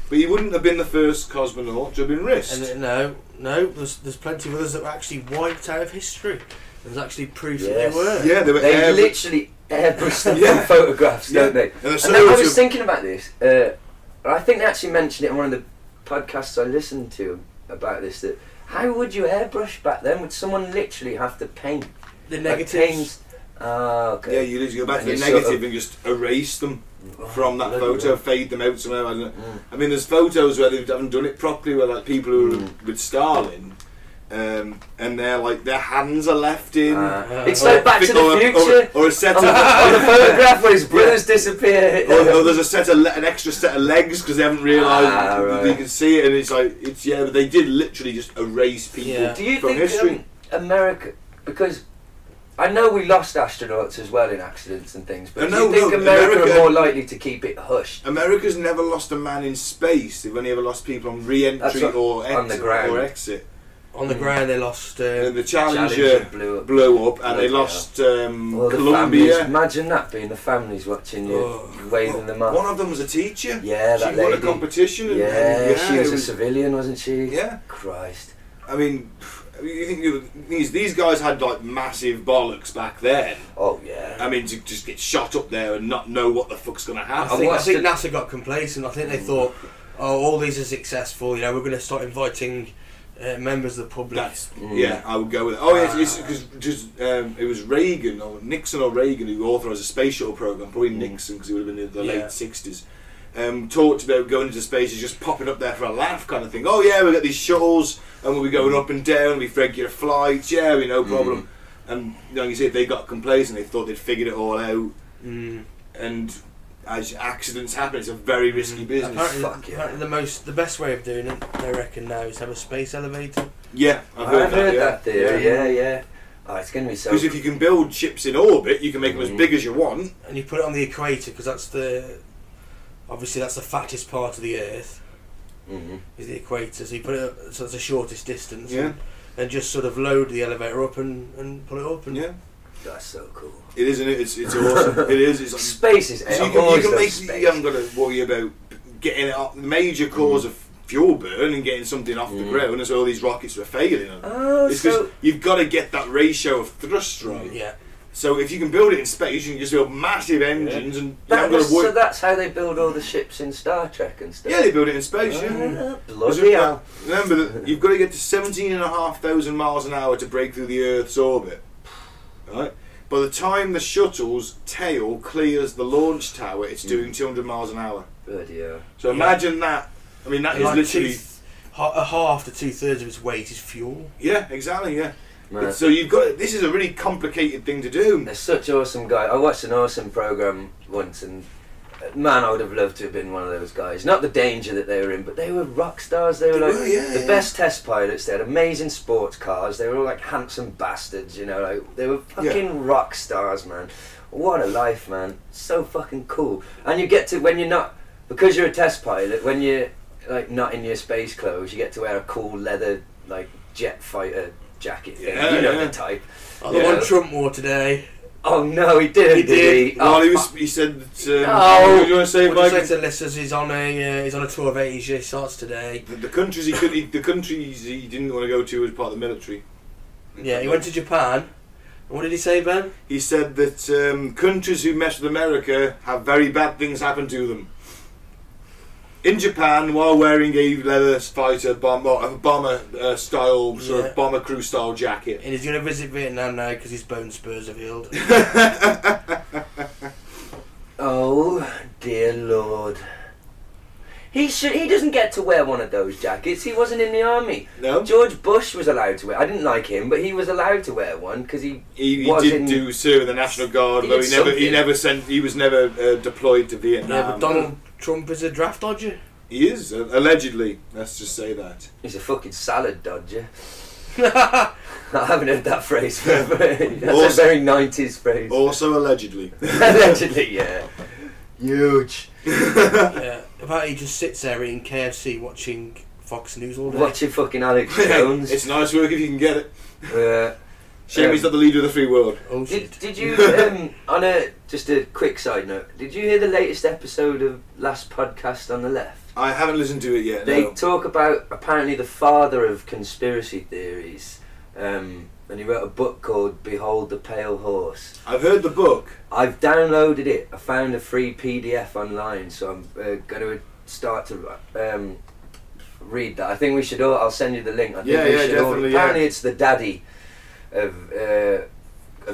But he wouldn't have been the first cosmonaut to have been risked. And no, there's plenty of others that were actually wiped out of history. There's actually proof that they were. Yeah, they literally airbrushed them from photographs, don't they? And I was thinking about this. I think they actually mentioned it in one of the podcasts I listened to about this. That how would you airbrush back then? Would someone literally have to paint the negatives? Okay. Yeah, you literally go back to the negative and just erase them from that photo, fade them out somehow. I don't know. I mean, there's photos where they haven't done it properly, where like people who are with Stalin. And they're like their hands are left in. It's like Back to the Future, or a set of on the photograph where his brothers disappear. Or there's an extra set of legs because they haven't realised they can see it, and it's like but they did literally just erase people Do you from think history. America, because I know we lost astronauts as well in accidents and things, but do you think America are more likely to keep it hushed? America's never lost a man in space. They've only ever lost people on re-entry or exit. On the ground, they lost. The Challenger blew up, and they lost Columbia. Imagine that being the families watching you, waving them off. One of them was a teacher. Yeah, that she won a competition. Yeah, she was a civilian, wasn't she? Yeah. Christ. I mean, you think these guys had like massive bollocks back then. Oh yeah. I mean, to just get shot up there and not know what the fuck's going to happen. I think NASA got complacent. I think they thought, all these are successful. You know, we're going to start inviting members of the public. Yeah, I would go with it. Oh yeah, because it was Reagan or Nixon or Reagan who authorised a space shuttle program. Probably Nixon because he would have been in the late 60s. Talked about going into space is just popping up there for a laugh kind of thing. Oh yeah, we've got these shuttles and we'll be going up and down. We've regular flights. Yeah, no problem. And you see, if they got complacent, they thought they'd figured it all out. And as accidents happen, it's a very risky business. Apparently the best way of doing it, I reckon now, is have a space elevator. Yeah, I've heard that theory. Yeah. Oh, it's going to be so. Because if you can build ships in orbit, you can make them as big as you want, and you put it on the equator because that's obviously that's the fattest part of the Earth. Is the equator, so you put it so it's the shortest distance. Yeah. and just sort of load the elevator up and pull it up. And Yeah. That's so cool. It is, isn't it? It's awesome. It is. It's like, Space is. so you can make. You haven't got to worry about getting it up. The major cause of fuel burn and getting something off the ground, as all these rockets were failing. Oh, it's because you've got to get that ratio of thrust right. Yeah. So if you can build it in space, you can just build massive engines, and you haven't got to worry. So that's how they build all the ships in Star Trek and stuff. Yeah, they build it in space. Yeah. Bloody hell. Remember that you've got to get to 17,500 miles an hour to break through the Earth's orbit. Right. By the time the shuttle's tail clears the launch tower, it's doing 200 miles an hour. Bloody hell. So imagine that. I mean, that is like literally a half to 2/3 of its weight is fuel. Yeah, exactly. Yeah. Right. So you've got. This is a really complicated thing to do. They're such awesome guys. I watched an awesome program once, and man, I would have loved to have been one of those guys. Not the danger that they were in, but they were rock stars. They were the best test pilots. They had amazing sports cars. They were all like handsome bastards, you know. Like they were fucking rock stars, man. What a life, man. So fucking cool. And you get to, when you're not, because you're a test pilot, when you're like not in your space clothes, you get to wear a cool leather like jet fighter jacket thing. Yeah, you know the type. Oh, the one Trump wore today. Oh no, he didn't. He did. Well, Oh, he said that. No. You want to say, What Mike? do you say to listeners? He's on a tour of Asia. He starts today. The countries the countries he didn't want to go to as part of the military. Yeah, he went to Japan. What did he say, Ben? He said that countries who mess with America have very bad things happen to them. In Japan, while wearing a leather fighter bomber style sort of bomber crew style jacket. And he's going to visit Vietnam now because his bone spurs have healed. Oh dear Lord. He doesn't get to wear one of those jackets. He wasn't in the army. No. George Bush was allowed to wear. I didn't like him, but he was allowed to wear one because he did do serve in the National Guard, though he was never deployed to Vietnam. Yeah, but Donald Trump is a draft dodger. He is, allegedly. Let's just say that. He's a fucking salad dodger. I haven't heard that phrase forever. That's a very 90s phrase. Also allegedly. Allegedly, yeah. Huge. Yeah, apparently he just sits there eating KFC watching Fox News all day. Watching fucking Alex Jones. It's nice work if you can get it. Shame he's not the leader of the free world. Oh shit. Did you, just a quick side note, did you hear the latest episode of Last Podcast on the Left? I haven't listened to it yet. They No. talk about apparently the father of conspiracy theories, and he wrote a book called Behold the Pale Horse. I've heard the book. I've downloaded it. I found a free PDF online, so I'm going to start to read that. I think we should all. I'll send you the link. I think we should definitely. apparently, it's the daddy of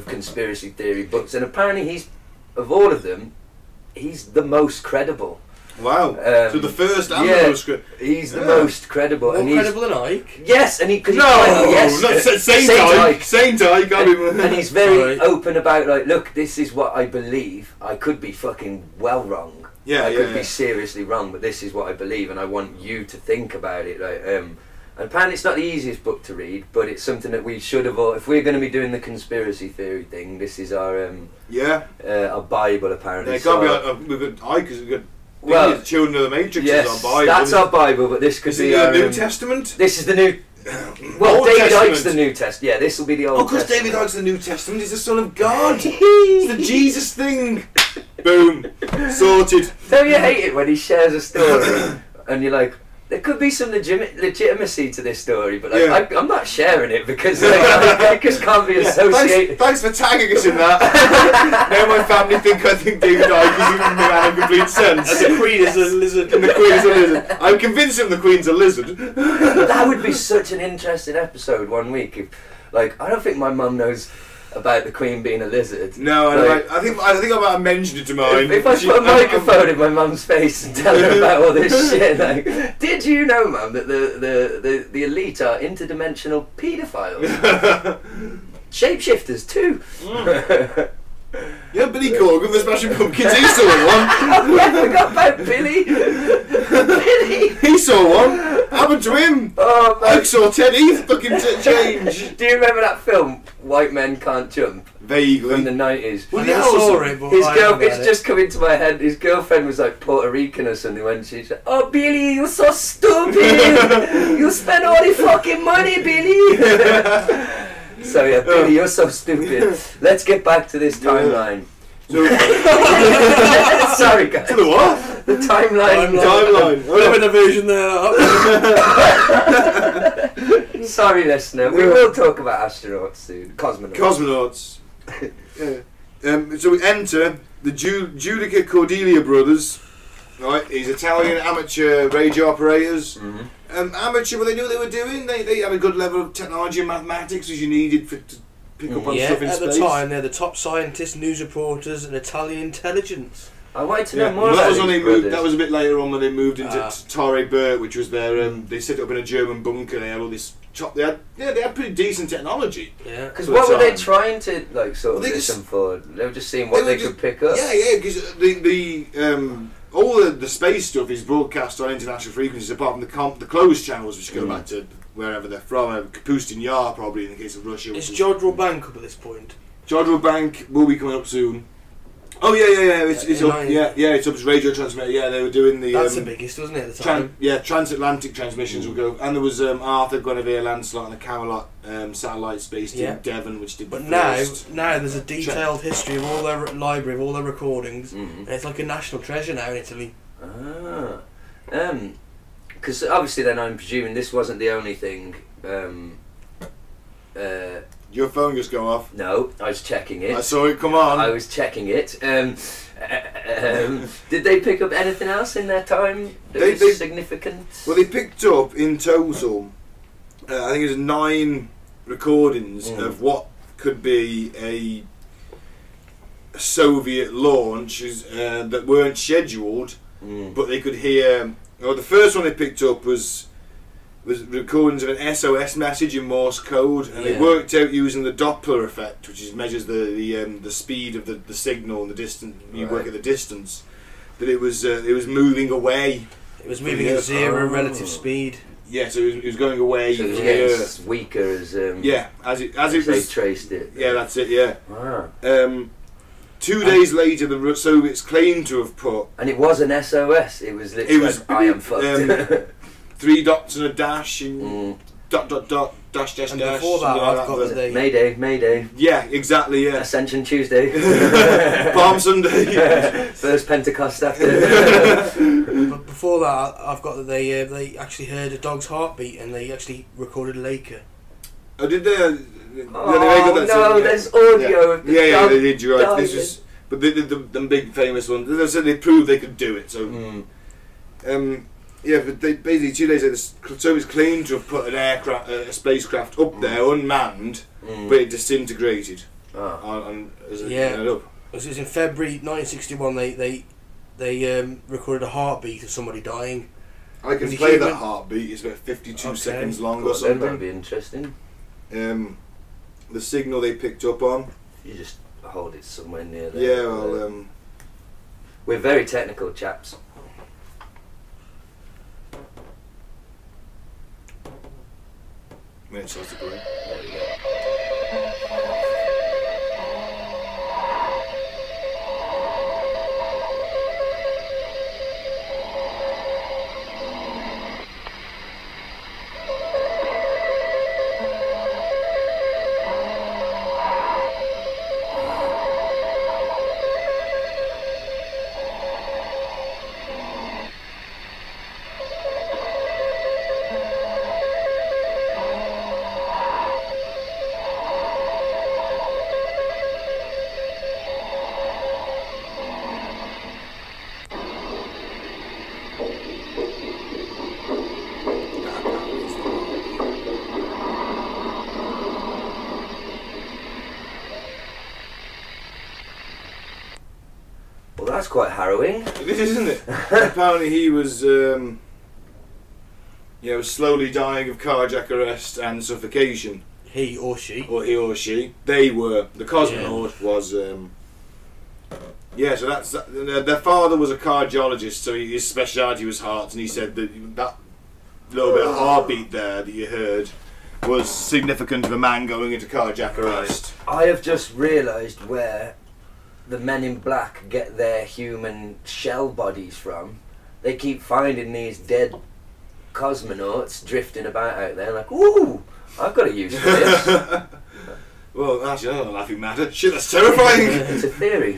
conspiracy theory books, and apparently he's, of all of them, he's the most credible. Wow. So the first and the most he's the most credible. More and credible than Ike? Yes, and Saint Ike. And he's very open about, like, look, this is what I believe. I could be fucking well wrong. I could be seriously wrong, but this is what I believe, and I want you to think about it. Like, and apparently it's not the easiest book to read, but it's something that we should have all. If we're going to be doing the conspiracy theory thing, this is our Bible apparently. Yeah, it can't be. We've got Ike because we've got. Well, Children of the Matrix yes, is our Bible. That's our Bible, but this could is be it our the New Testament. This is the new. Well, Old David Testament. Icke's the New Testament. Yeah, this will be the Old. Oh, because Testament. David Icke's the New Testament. He's the Son of God. It's the Jesus thing. Boom, sorted. Don't you hate it when he shares a story and you're like, there could be some legitimacy to this story, but like, I'm not sharing it because it just can't be associated. Thanks for tagging us in that. Now my family think I think David Icke is even out of complete sense. And the Queen is a lizard. And the Queen is a lizard. I'm convinced him the Queen's a lizard. That would be such an interesting episode one week. If, like, I don't think my mum knows about the Queen being a lizard. No, like, I think I might have mentioned it to mine. If I put a microphone in my mum's face and tell her about all this shit, like, did you know, mum, that the elite are interdimensional paedophiles? Shapeshifters too. Yeah, Billy Corgan, the Smashing Pumpkins, he saw one. I forgot about Billy. Billy. He saw one. Happened to him. Oh, I man. saw Ted Heath fucking change. Do you remember that film, White Men Can't Jump? Vaguely. From the 90s. I never saw it, but I know about it's it. just come into my head. His girlfriend was like Puerto Rican or something when she said, "Oh, Billy, you're so stupid. You spend all the fucking money, Billy." So yeah, Billy, you're so stupid. Let's get back to this timeline. So, Sorry, guys. to the what? The timeline. Timeline. Living a vision there. Sorry, listener. We will talk about astronauts soon. Cosmonauts. Cosmonauts. So we enter the Giudica Cordelia Brothers. Right, these Italian amateur radio operators. Amateur, but they knew what they were doing. They had a good level of technology and mathematics as you needed to pick up on stuff in at space. the time they're the top scientists, news reporters, and Italian intelligence. I wanted to know more Well, about that was these moved. brothers. That was a bit later on when they moved into Torre Burt, which was their. They set up in a German bunker. They had all this. They had pretty decent technology. Yeah. Because for what the were they time. trying to sort of Well, they listen just- for? They were just seeing what they could pick up. Yeah, because all the space stuff is broadcast on international frequencies, apart from the closed channels, which go back to wherever they're from. Kapustin Yar, probably in the case of Russia. Is Jodrell Bank up at this point? Jodrell Bank will be coming up soon. Oh yeah. It's In up. line. Yeah, it's up as radio transmitter. Yeah, they were doing the. That's the biggest, wasn't it, at the time? Transatlantic transmissions will go, and there was Arthur Guinevere Lancelot and the Camelot satellite space team in Devon, which did. But the now first. there's a detailed history of all their library, of all their recordings, and it's like a national treasure now in Italy. Because obviously then I'm presuming this wasn't the only thing. Your phone just go off. No, I was checking it. I saw it come on. I was checking it. Did they pick up anything else in their time that was significant? Well, they picked up in total, I think it was 9 recordings of what could be a Soviet launch that weren't scheduled, but they could hear. Well, the first one they picked up was recordings of an SOS message in Morse code, and they worked out using the Doppler effect, which measures the speed of the signal and the distance. You work at the distance that it was moving away. It was moving at zero relative speed. Yeah, so it was going away. So it was from getting the Earth. weaker as as it they was. traced it. Yeah, that's it. Yeah. Wow. 2 days later, the Soviets claimed to have put. And it was an SOS. It was literally like, I am fucked. 3 dots and a dash and dot dash dash And dash. before that, I've got the Mayday. Yeah, exactly. Yeah. Ascension Tuesday. Palm Sunday. First Pentecost after. But before that, I've got that they actually heard a dog's heartbeat and they actually recorded a Laker. Oh, did they? Oh no, there's audio of the dog. they did. You're right. dying. This was, but the big famous one. They said they proved they could do it. So, yeah, but they basically 2 days later, the Soviets claimed to have put a spacecraft up there unmanned, but it disintegrated. As it ended up. It was in February 1961. They recorded a heartbeat of somebody dying. I can play that heartbeat. It's about 52 seconds long or something. That might be interesting. The signal they picked up on. You just hold it somewhere near there. Yeah, well, we're very technical chaps. when it starts to go in. There we go. Well, that's quite harrowing. It is, isn't it? Apparently he was, slowly dying of cardiac arrest and suffocation. He or she. Or he or she. They were. The cosmonaut was Yeah, so that's their father was a cardiologist, so his speciality was hearts, and he said that little bit of heartbeat there that you heard was significant of a man going into cardiac arrest. I have just realised where the men in black get their human shell bodies from. They keep finding these dead cosmonauts drifting about out there, like, ooh, I've got a use for this. Well, actually, that's not a laughing matter. Shit, that's terrifying. It's a theory.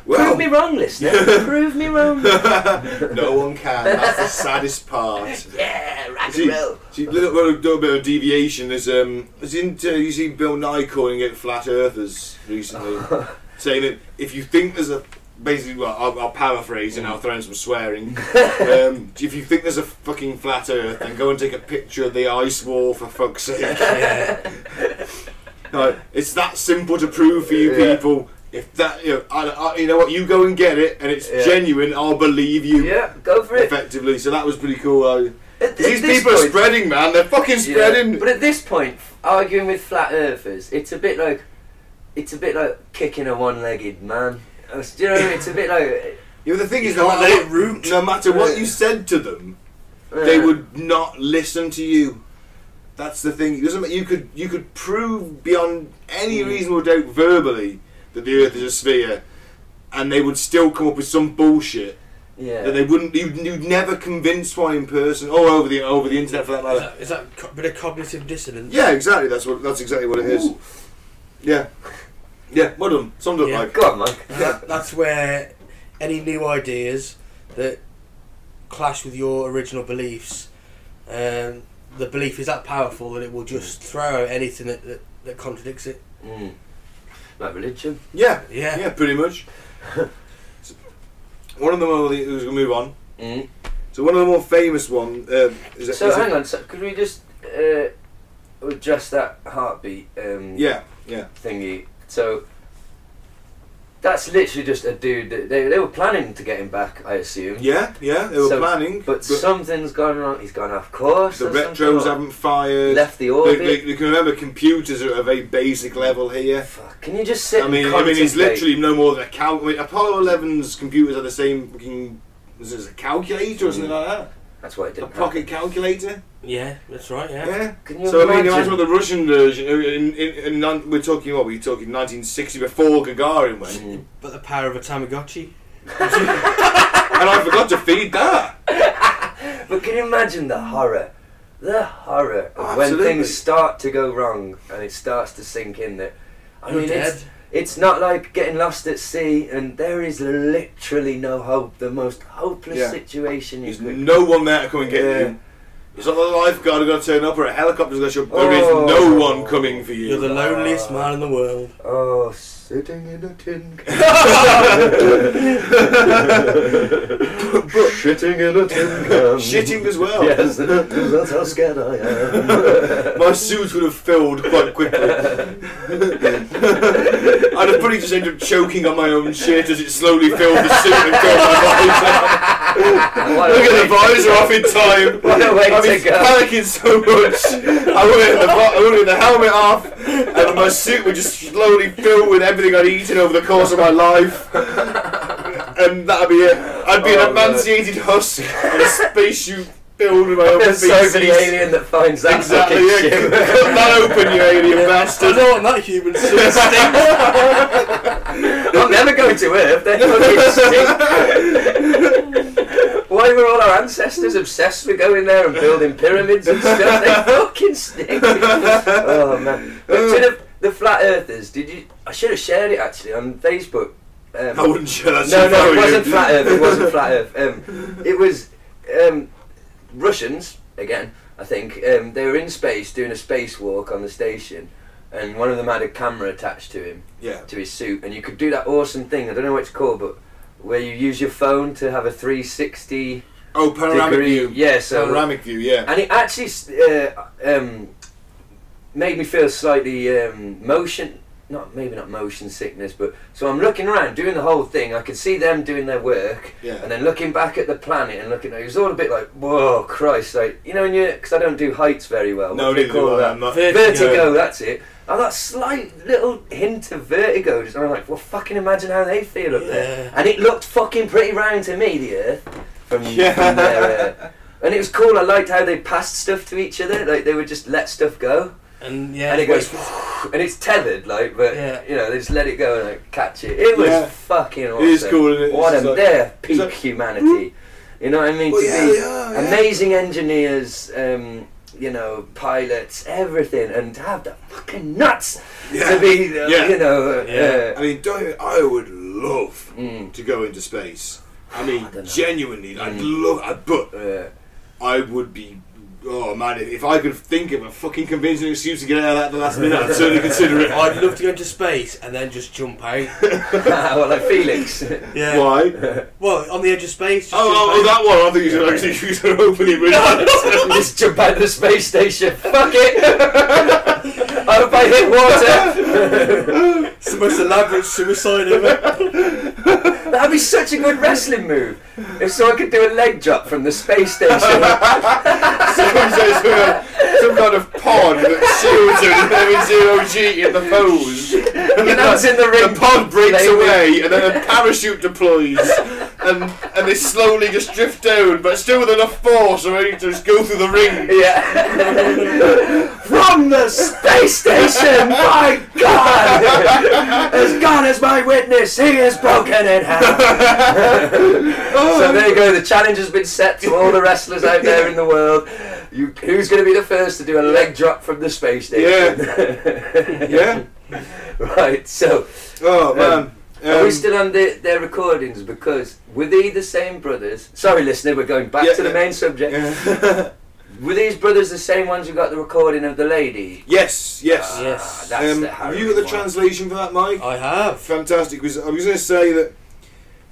Well, Prove me wrong, listener. Prove me wrong. no one can. That's the saddest part. Yeah, rock and roll. See, little bit of deviation. There's you see Bill Nye calling it flat earthers recently, saying that if you think there's a basically, well, I'll paraphrase and I'll throw in some swearing. If you think there's a fucking flat earth, then go and take a picture of the ice wall for fuck's sake. Yeah. No, it's that simple to prove for you people. If that, you know what, you go and get it, and it's genuine. I'll believe you. Yeah, go for it. Effectively, so that was pretty cool. At These people are spreading, man. They're fucking spreading. But at this point, arguing with flat earthers, it's a bit like kicking a one-legged man. Do you know what I mean? It's a bit like. Yeah, the thing is, no matter what you said to them, they would not listen to you. That's the thing. It doesn't matter. You could prove beyond any reasonable doubt verbally that the Earth is a sphere, and they would still come up with some bullshit. Yeah. That they wouldn't. You'd never convince one in person or over the internet for that matter. Is that a bit of cognitive dissonance? Yeah, exactly. That's exactly what it is. Yeah. Yeah. Well done. Summed up, Mike. Go on, Mike. That's where any new ideas that clash with your original beliefs. The belief is that powerful that it will just throw out anything that contradicts it. Like religion? Yeah, Yeah. pretty much. One of them, who's going to move on. So one of the more famous ones hang on, so could we just adjust that heartbeat thingy? So that's literally just a dude that they were planning to get him back, I assume. Yeah, they were planning. But something's gone wrong. He's gone off course. The retros haven't fired. Left the orbit. They can remember computers are at a very basic level here. Fuck, can you just sit I mean, it's literally no more than a Apollo 11's computers are the same fucking... Was it a calculator or something like that? That's why it didn't A pocket calculator? Yeah, that's right, yeah. Yeah. Can you So imagine? I mean, imagine what the Russian version, we're talking 1960 before Gagarin went. But the power of a Tamagotchi. And I forgot to feed that. But can you imagine the horror? The horror of when Absolutely. things start to go wrong and it starts to sink in that. You're dead. It's not like getting lost at sea and there is literally no hope. The most hopeless situation you There's could. no one there to come and get you. It's not the lifeguard who's going to turn up or a helicopter's going to show up. There is no one coming for you. You're the loneliest man in the world. Oh, sitting in a tin can. Shitting in a tin can. Shitting as well. Yes, That's how scared I am. My suit would have filled quite quickly. I'd have probably just ended up choking on my own shit as it slowly filled the suit and filled my visor. Look at the visor off in time. What a way to go. Panicking so much. I would get the helmet off, and my suit would just slowly fill with everything I'd eaten over the course of my life. And that'd be it. I'd be an emaciated husk in a spacesuit filled with my own There's feces. so many alien that finds that Exactly, fucking yeah. shit. Cut that open, you alien I bastard. don't want that human suit stinks. I'm never going to Earth. They fucking stink. Why were all our ancestors obsessed with going there and building pyramids and stuff? They fucking stink. Oh man. But to the flat earthers, I should have shared it actually on Facebook. I wouldn't share that. No, it wasn't flat Earth. It wasn't flat Earth. It was Russians again. I think they were in space doing a spacewalk on the station, and one of them had a camera attached to him, to his suit, and you could do that awesome thing. I don't know what it's called, but where you use your phone to have a 360. Oh, panoramic view. Yeah, so panoramic view. Yeah. and it actually made me feel slightly maybe not motion sickness, but so I'm looking around doing the whole thing. I could see them doing their work, and then looking back at the planet and looking at it was all a bit like, whoa, Christ, like, you know, because I don't do heights very well. No, What do you neither call do I. that? I'm not. Vertigo, that's it. I got a slight little hint of vertigo. And I'm like, well, fucking imagine how they feel up there. And it looked fucking pretty round to me, the Earth, from their... and it was cool. I liked how they passed stuff to each other. Like, they would just let stuff go. And it goes, and it's tethered, like, but you know, they just let it go and like, catch it. It was fucking awesome. It is cool, isn't it? What their peak humanity. You know what I mean? Well, to be amazing engineers, you know, pilots, everything, and to have the fucking nuts to be, you know. I mean, I would love to go into space. I mean, genuinely, I'd love. But I would be. Oh man, if I could think of a fucking convincing excuse to get out of that at the last minute, I'd certainly consider it. I'd love to go into space and then just jump out. Well, like Felix. Yeah. Why? Well, on the edge of space. Just that one. I think you should actually open it. Just jump out of the space station. Fuck it. I hope I hit water. It's the most elaborate suicide ever. That'd be such a good wrestling move. If someone could do a leg drop from the space station. Some kind of pod that shields him in 0G in the pose. In the ring. The pod breaks away and then a parachute deploys and they slowly just drift down, but still with enough force already to just go through the ring. Yeah. From the space station, my God! As God is my witness, he is broken in half. So there you go, the challenge has been set to all the wrestlers out there in the world. Who's going to be the first to do a leg drop from the space station? Yeah. Right, so... Oh, man. Are we still on their recordings? Because were they the same brothers? Sorry, listener, we're going back to the main subject. Were these brothers the same ones who got the recording of the lady? Yes. That's the have you got the translation for that, Mike? I have. Fantastic. Because I was going to say that,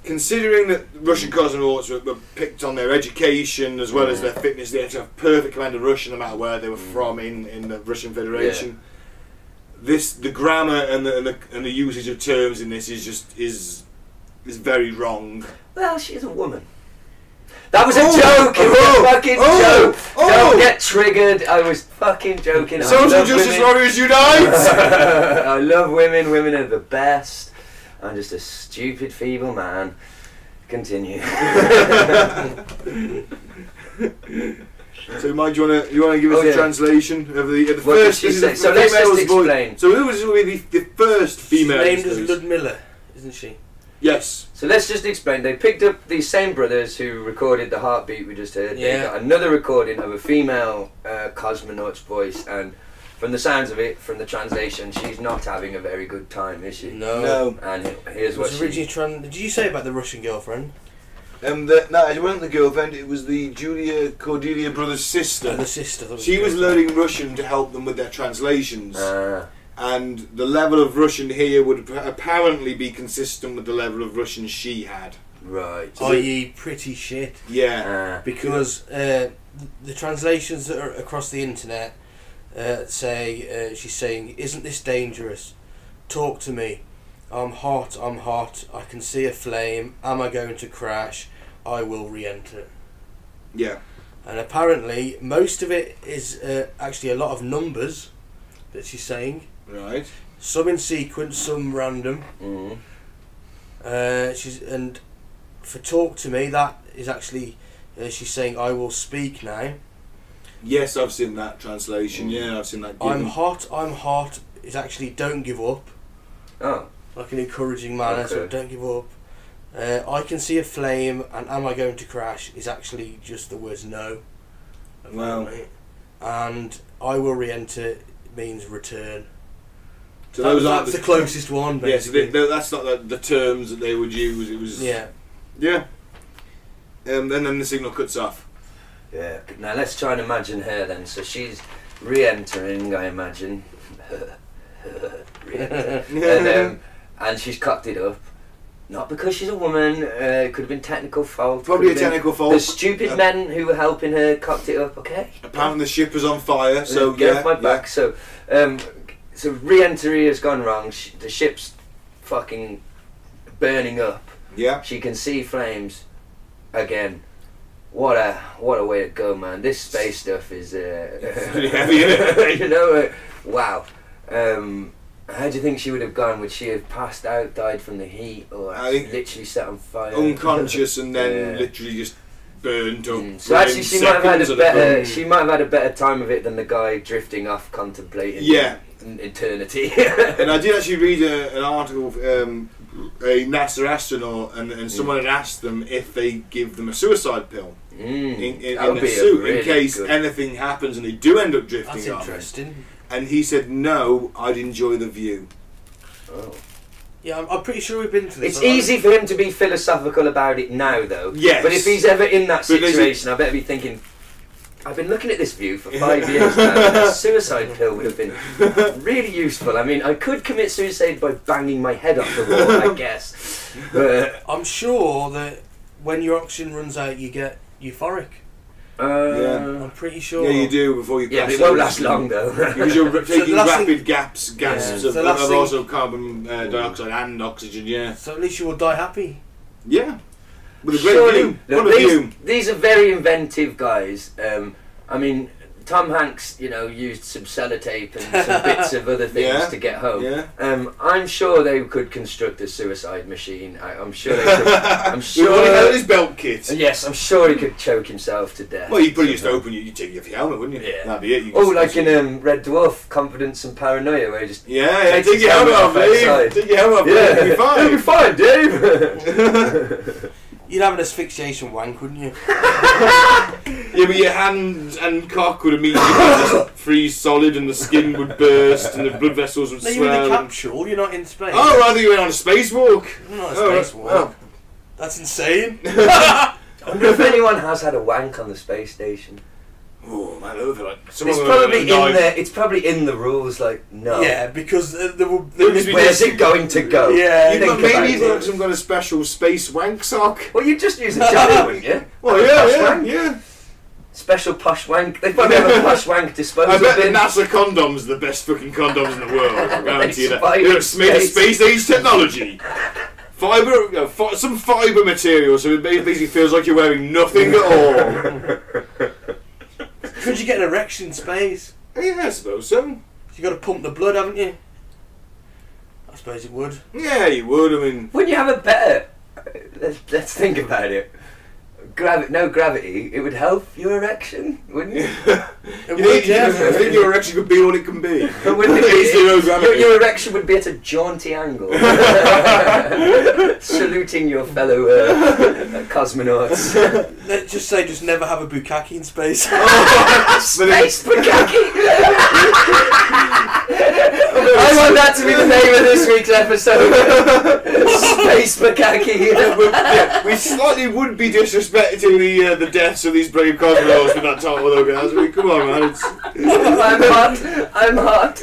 considering that Russian cosmonauts were picked on their education as well as their fitness, they had to have perfect command of Russian no matter where they were from in the Russian Federation. The grammar and the usage of terms in this is very wrong. Well, she's a woman. That was a joke! It was a fucking joke! Don't get triggered, I was fucking joking. Social Justice Warriors Unite! I love women, women are the best. I'm just a stupid, feeble man. Continue. So, Mike, do you want to give us a translation of the what first? So let's just explain. So who was the first female? She's named as Ludmilla, isn't she? Yes. So let's just explain. They picked up these same brothers who recorded the heartbeat we just heard. They got another recording of a female cosmonaut's voice, and from the sounds of it, from the translation, she's not having a very good time, is she? No. And here's what she... Did you say about the Russian girlfriend? No, it wasn't the girlfriend. It was the Cordelia Brothers' sister. The sister. She was learning Russian to help them with their translations. And the level of Russian here would apparently be consistent with the level of Russian she had. Right. I.e. pretty shit. Yeah. Because the translations that are across the internet say, she's saying, "Isn't this dangerous? Talk to me. I'm hot, I can see a flame. Am I going to crash? I will re-enter." Yeah. And apparently most of it is actually a lot of numbers that she's saying. Right. Some in sequence, some random. And for "talk to me," that is actually she's saying, "I will speak now." Yes, I've seen that translation. Yeah, I've seen that. I'm hot is actually "don't give up." Oh. Like an encouraging manner, so don't give up. I can see a flame, and "am I going to crash" is actually just the words "no." Wow. And "I will re-enter" means return. So that's the closest one, basically. Yes, that's not the terms that they would use. It was. Yeah. And then the signal cuts off. Yeah. Now let's try and imagine her then. So she's re-entering, I imagine. And she's cocked it up. Not because she's a woman. It could have been technical fault. Probably a technical fault. The stupid men who were helping her cocked it up. Okay. Apparently the ship was on fire. So get off my back. So re-entry has gone wrong. The ship's fucking burning up. Yeah. She can see flames. Again. What a way to go, man. This space stuff is pretty heavy, isn't it? you know. Wow. How do you think she would have gone? Would she have passed out, died from the heat, or I think literally set on fire? Unconscious and then literally just burnt up. So actually, she might have had a better. She might have had a better time of it than the guy drifting off, contemplating. Yeah. Eternity. And I did actually read an article of a NASA astronaut, and someone had asked them if they give them a suicide pill in the suit really in case anything happens and they do end up drifting off. That's interesting. And he said, no, I'd enjoy the view. Oh. Yeah, I'm pretty sure we've been to this. It's easy for him to be philosophical about it now, though. Yes. But if he's ever in that situation, I better be thinking, I've been looking at this view for 5 years now. A suicide pill would have been really useful. I mean, I could commit suicide by banging my head off the wall, I guess. But I'm sure that when your oxygen runs out, you get euphoric. I'm pretty sure. Yeah, you do before you pass. Yeah, but it won't last long though. Because you're taking rapid gasps so of also carbon dioxide and oxygen. Yeah. So at least you will die happy. Yeah. With a great view. These are very inventive guys. I mean, Tom Hanks, used some sellotape and some bits of other things to get home. Yeah. I'm sure they could construct a suicide machine. I'm sure they could. I'm sure. Well, his belt kit. Yes, I'm sure he could choke himself to death. Well, you'd probably just open you take off your helmet, wouldn't you? Yeah. That'd be it. Like in Red Dwarf, Confidence and Paranoia, where he just take your helmet off, Dave. Take your helmet off, You'll be fine. You'll be fine, Dave. You'd have an asphyxiation wank, wouldn't you? Yeah, but your hand and cock would immediately just freeze solid, and the skin would burst, and the blood vessels would swell. You're in a capsule. You're not in space. Oh, rather you went on a spacewalk. You're not a spacewalk. Oh. That's insane. I wonder if anyone has had a wank on the space station. Oh man, I feel like it's probably in the rules. Like no. Yeah, because where's it going to go? Yeah, maybe you've got some kind of special space wank sock. Well, you just use a jelly, wouldn't you? Well, yeah. Special posh wank. They probably have a posh wank disposal bin. I bet NASA condoms are the best fucking condoms in the world. I guarantee you that. It's made of space age technology. Fibre, some fibre material, so it basically feels like you're wearing nothing at all. Could you get an erection in space? Yeah, I suppose so. You got to pump the blood, haven't you? I suppose it would. Yeah, you would. I mean, wouldn't you have a better? Let's think about it. No gravity. It would help your erection, wouldn't it? I think your erection could be all it can be. But wouldn't it be, your erection would be at a jaunty angle, saluting your fellow cosmonauts. Let's just say, just never have a bukkake in space. Space bukkake. I want that to be the name of this week's episode. Space bukkake. We slightly would be disrespecting the deaths of these brave cosmonauts with that title, though, guys. I mean, come on, man. I'm hot.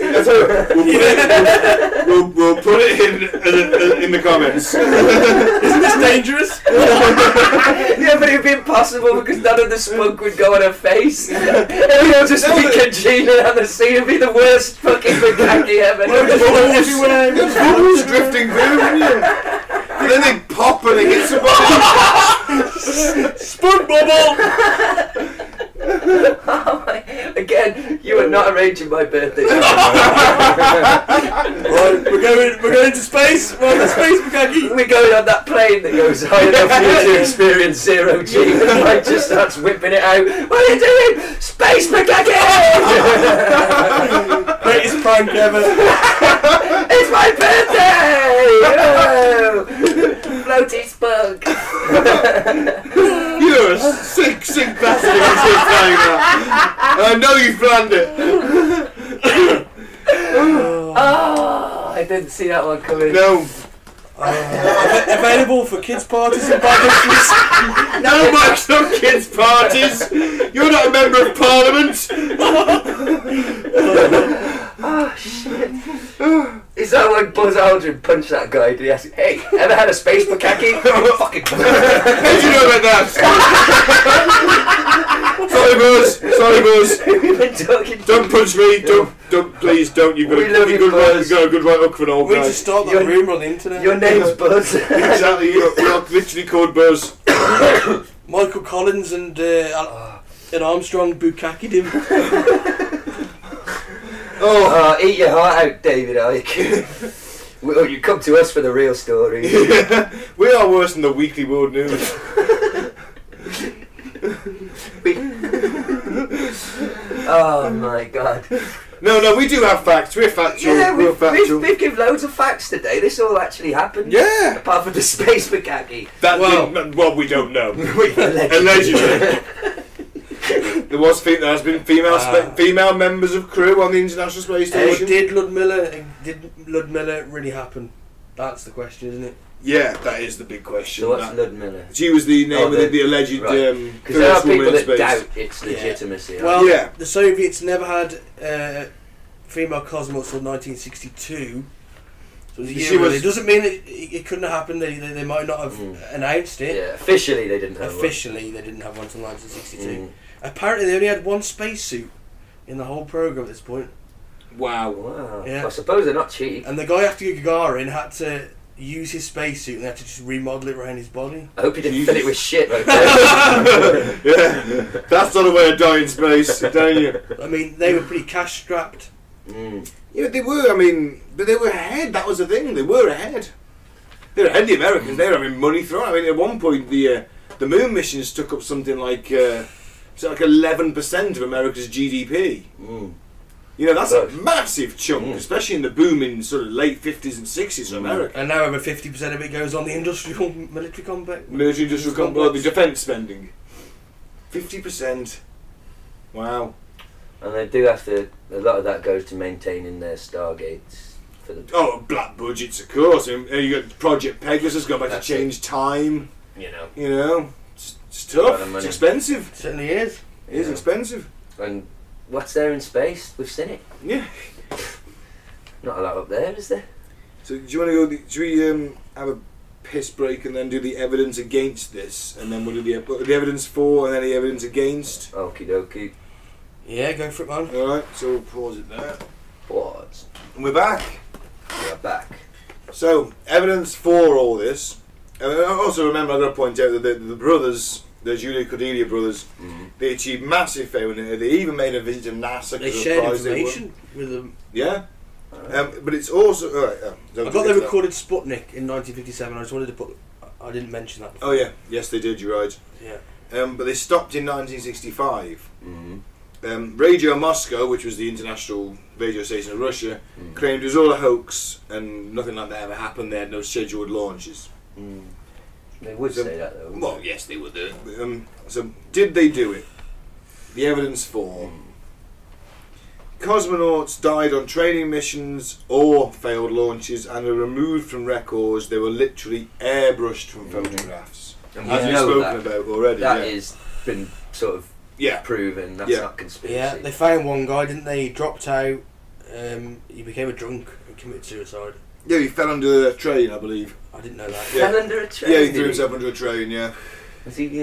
We'll put it in the comments. Isn't this dangerous? Yeah, but it'd be impossible because none of the smoke would go on her face. It would all just be congealing on the sea. It'd be the worst fucking bukkake ever. Everywhere. There's bubbles drifting through, wouldn't you? And then they pop and they hit somebody. Spoon bubble! Again, you are not arranging my birthday. Right, we're going to space. We're on the space bukkake. We're going on that plane that goes high enough for you to experience 0 G. And Mike just starts whipping it out. What are you doing? Space bukkake! Greatest prank ever. It's my birthday! Oh, floaty spunk. You're a sick bastard if you keep playing that. I know you planned it. I didn't see that one coming. No. Available for kids' parties and barbecue. No, Mike's not kids' parties. You're not a member of Parliament. Oh shit. Is that when Buzz Aldrin punched that guy? Did he ask, hey, ever had a space bukkake? Fucking How do you know about that? Sorry, Buzz. We've been talking. Don't punch me. Don't, please don't. You've got a good right hook for an old guy. We need to start that rumour on the internet. Your name's Buzz. Exactly. You're literally called Buzz. Michael Collins and Armstrong bukkake'd him. Oh, eat your heart out, David Icke. Well, you come to us for the real story. We are worse than the Weekly World News. Oh my god. No, we do have facts. We're factual. Yeah, we're factual. we've given loads of facts today. This all actually happened. Yeah. Apart from the space macaque. Well, we don't know. Allegedly. There has been female members of crew on the International Space Station. Did Ludmilla really happen? That's the question, isn't it? Yeah, that is the big question. So what's Ludmilla? She was the name of the alleged because there are people that space. doubt its legitimacy. Yeah. Well, the Soviets never had female cosmonauts until 1962. So it was a year early. It doesn't mean it couldn't have happened. They might not have announced it. Yeah, officially they didn't have They didn't have one until 1962. Apparently they only had one spacesuit in the whole program at this point. Wow. Yeah. I suppose they're not cheap. And the guy after Gagarin had to use his spacesuit and they had to just remodel it around his body. I hope he didn't fill it with shit right there. Yeah, that's not a way of dying in space, don't you? I mean, they were pretty cash strapped. Yeah, they were. I mean, but they were ahead. That was the thing. They were ahead. They were ahead of the Americans. They were having money thrown. I mean, at one point, the moon missions took up something like 11% of America's GDP. You know, that's a massive chunk, especially in the booming sort of late 50s and 60s of America. And now over 50% of it goes on the industrial military complex. Military-industrial complex, the defence spending. 50%. Wow. And they do have to, a lot of that goes to maintaining their Stargates. For the black budgets, of course. I mean, you got Project Pegasus going back to change time. You know, it's tough. It's expensive. It certainly is. It is expensive. And what's there in space? We've seen it. Yeah. Not a lot up there, is there? So do you want to go? Should we have a piss break and then do the evidence against this, and then we'll do the evidence for, and then the evidence against? Okie dokie. Yeah, go for it, man. All right. So we'll pause it there. Pause. And we're back. We're back. So evidence for all this. And also remember, I've got to point out that the brothers, the Yuri Cordelia brothers, they achieved massive fame. They even made a visit to NASA. They shared information with them. Yeah. But it's also... I got they recorded Sputnik in 1957. I just wanted to put... I didn't mention that before. Oh yeah, yes they did, you're right. Yeah. But they stopped in 1965. Radio Moscow, which was the international radio station of Russia, claimed it was all a hoax and nothing like that ever happened. They had no scheduled launches. They would say that though. Well, yes, they would do it. So, did they do it? The evidence for cosmonauts died on training missions or failed launches and were removed from records. They were literally airbrushed from photographs, as we've spoken about already. That has been sort of proven. That's not conspiracy. Yeah, they found one guy, didn't they? He dropped out. He became a drunk and committed suicide. Yeah, he fell under a train, I believe. I didn't know that. Fell under a train? Yeah, he threw himself under a train, yeah. Was he,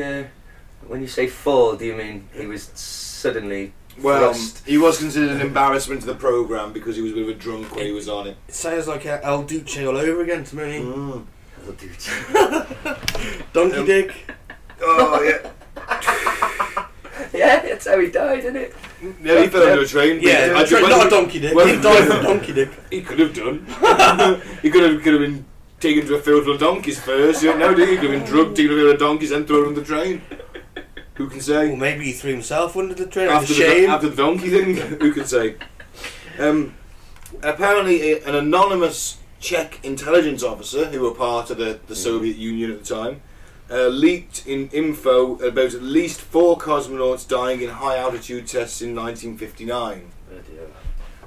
when you say fall, do you mean he was suddenly Well, thrust? he was considered an embarrassment to the programme because he was a bit of a drunk when he was on it. It sounds like El Duce all over again to me. El Duce. Donkey Dick. Oh, yeah. Yeah, that's how he died, isn't it? Yeah, he fell under a train. Yeah, not a donkey dick. He died from donkey dick. He could have done. He could have been taken to a field full of donkeys first. You don't know, do you? He could have been drugged, taken to a field of donkeys, and thrown on the train. Who can say? Well, maybe he threw himself under the train. After the donkey thing, who can say? Apparently, an anonymous Czech intelligence officer who were part of the Soviet Union at the time leaked in info about at least 4 cosmonauts dying in high altitude tests in 1959.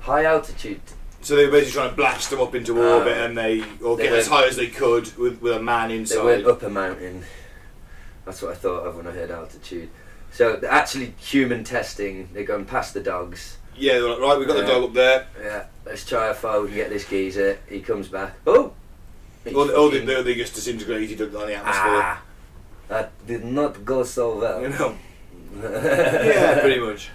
High altitude. So they were basically trying to blast them up into orbit, and they get as high as they could with a man inside. They went up a mountain. That's what I thought of when I heard altitude. So actually, human testing. They're going past the dogs. Yeah, they're like, right, we've got the dog up there. Yeah, let's try a file. We can get this geezer. He comes back. Oh. They just disintegrated on the atmosphere. That did not go so well. You know. Yeah, pretty much.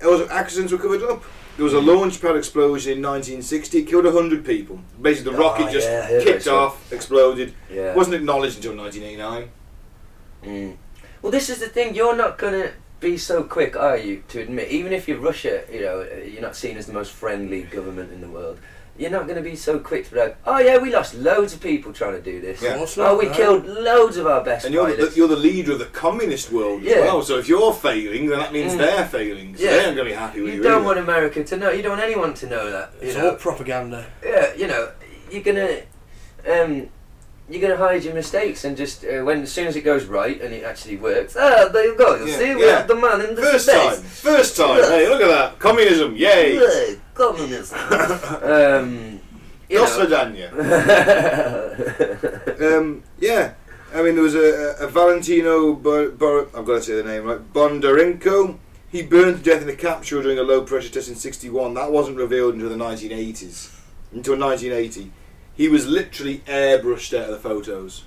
Also, accidents were covered up. There was a launch pad explosion in 1960. It killed 100 people. Basically, the rocket just kicked off, exploded. Yeah. Wasn't acknowledged until 1989. Well, this is the thing. You're not gonna be so quick, are you, to admit, even if you're Russia, you know, you're not seen as the most friendly government in the world, you're not going to be so quick to be like, oh yeah, we lost loads of people trying to do this. Yeah. Oh, we killed loads of our best And pilots. you're the leader of the communist world as well, so if you're failing, then that means they're failing, so they aren't going to be happy with you. You don't want America to know, you don't want anyone to know that. It's all propaganda. Yeah, you know, you're going to hide your mistakes and just, as soon as it goes right and it actually works, there you go, see, we have the man in the space. First time, hey, look at that, communism, yay! Yeah, communism. Dos Vidania. Yeah, I mean, there was a Valentino, I've got to say the name right, Bondarenko. He burned to death in a capsule during a low pressure test in '61. That wasn't revealed until the 1980s. Until 1980. He was literally airbrushed out of the photos.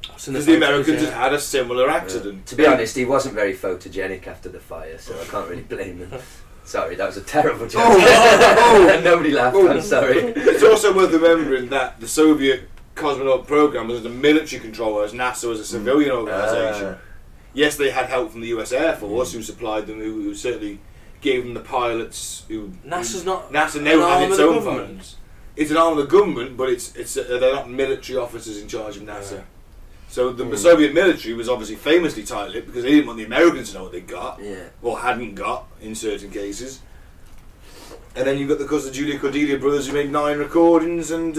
Because the Americans had had a similar accident. To be honest, he wasn't very photogenic after the fire, so I can't really blame them. Sorry, that was a terrible joke. Nobody laughed, I'm sorry. It's also worth remembering that the Soviet cosmonaut program was under military control, whereas NASA was a civilian organisation. Yes, they had help from the US Air Force, who supplied them, who certainly gave them the pilots. NASA now has its own funds. It's an arm of the government, but they're not military officers in charge of NASA. Yeah. So the Soviet military was obviously famously tight-lipped because they didn't want the Americans to know what they got, or hadn't got in certain cases. And then you've got the Cordelia Brothers who made 9 recordings and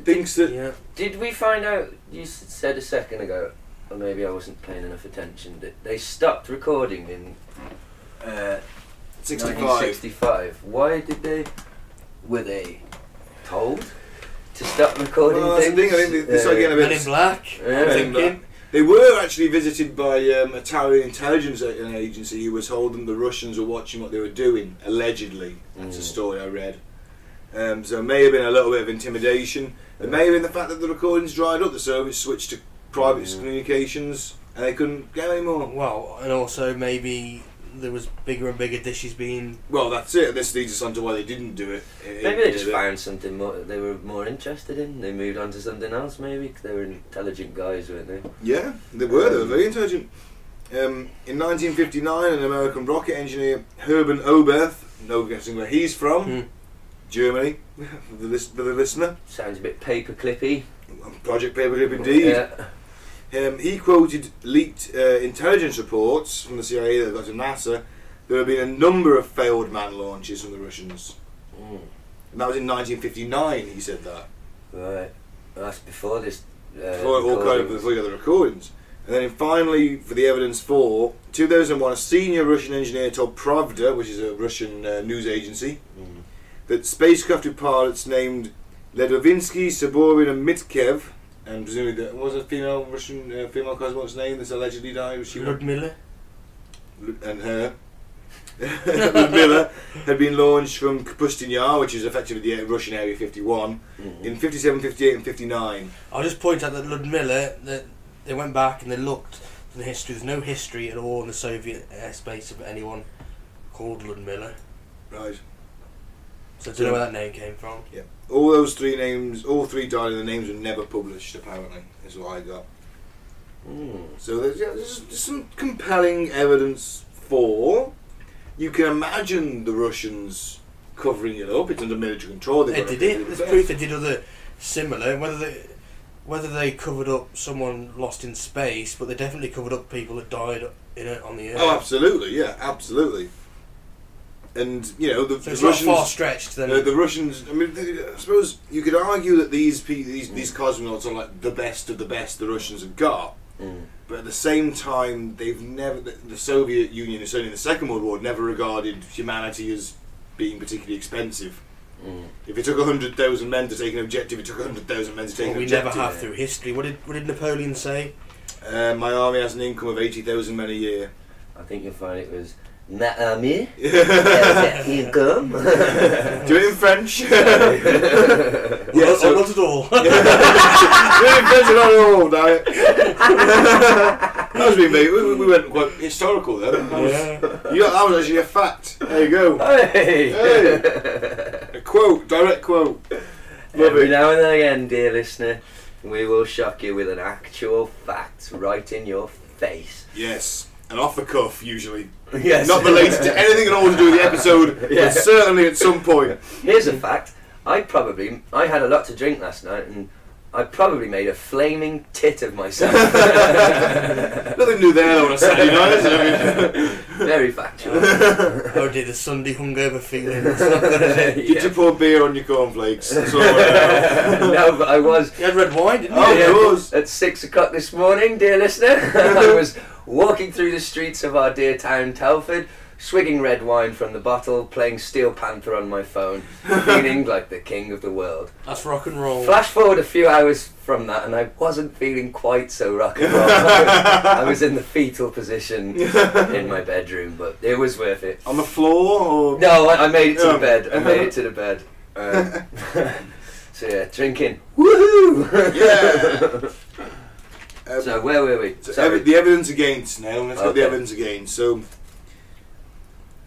thinks that... Yeah. Did we find out, you said a second ago, or maybe I wasn't paying enough attention, that they stopped recording in 1965. Why did they? Were they told to stop recording things? I think they started getting a bit... Men in Black. They were actually visited by Italian intelligence agency who told them the Russians were watching what they were doing, allegedly. That's a story I read. So it may have been a little bit of intimidation. It may have been the fact that the recordings dried up, the Soviets switched to private communications and they couldn't get any more. Well, and also maybe there was bigger and bigger dishes being... Well, that's it. This leads us on to why they didn't do it. Maybe they just found something more they were more interested in. They moved on to something else, maybe, because they were intelligent guys, weren't they? Yeah, they were. They were very intelligent. In 1959, an American rocket engineer, Herman Oberth, no guessing where he's from, Germany, for the listener. Sounds a bit paperclippy. Project Paperclip indeed. Yeah. He quoted leaked intelligence reports from the CIA that got to NASA. There have been a number of failed man launches from the Russians. And that was in 1959, he said that. Right. That's before this... before you got the recordings. And then finally, for the evidence for 2001, a senior Russian engineer told Pravda, which is a Russian news agency, that spacecraft with pilots named Ledovinsky, Saborin and Mitkev, and presumably what was a female Russian female cosmonaut's name that's allegedly died? Was she Ludmilla? And her. Ludmilla had been launched from Kapustin Yar, which is effectively the Russian Area 51, in 57, 58 and 59. I'll just point out that Ludmilla, that they went back and they looked at the history. There's no history at all in the Soviet airspace of anyone called Ludmilla. Right. So I don't know where that name came from. Yeah. All those 3 names, all 3 died and the names were never published, apparently, is what I got. So there's some compelling evidence for... You can imagine the Russians covering it up. It's under military control. They did it. There's proof they did other similar. Whether they covered up someone lost in space, but they definitely covered up people that died on the Earth. Oh, absolutely, yeah, absolutely. And you know the it's Russians, not far stretched. Then the Russians. I mean, I suppose you could argue that these cosmonauts are like the best of the best the Russians have got. But at the same time, they've never. The Soviet Union, certainly in the Second World War, never regarded humanity as being particularly expensive. If it took 100,000 men to take an objective, it took 100,000 men to take an objective. We never have through history. What did Napoleon say? My army has an income of 80,000 men a year. I think you'll find it was ma army income. Do it in French. Yeah, so not at all. Do it in French, not at all. That was me, mate. We went quite historical there. That was actually a fact. There you go. Hey. A quote, direct quote. Every now and again, dear listener, we will shock you with an actual fact right in your face. Yes, and off the cuff usually. Yes. Not related to anything at all to do with the episode, Yeah. but certainly at some point. Here's a fact. I had a lot to drink last night, and I probably made a flaming tit of myself. Nothing new there on a Saturday night, is it? Very factual. Oh dear, the Sunday hungover feeling. It's not good, is it? Did you pour beer on your cornflakes? That's all I know. No, but I was. You had red wine, didn't you? Oh, Yeah, of course. At 6 o'clock this morning, dear listener, I was walking through the streets of our dear town, Telford, swigging red wine from the bottle, playing Steel Panther on my phone, feeling like the king of the world. That's rock and roll. Flash forward a few hours from that, and I wasn't feeling quite so rock and roll. I was in the fetal position in my bedroom, but it was worth it. On the floor? Or? No, I made it to Oh. the bed. I made it to the bed. So yeah, drinking. Woohoo! Yeah! So where were we? So the evidence against now. Let's get the Okay. evidence against. So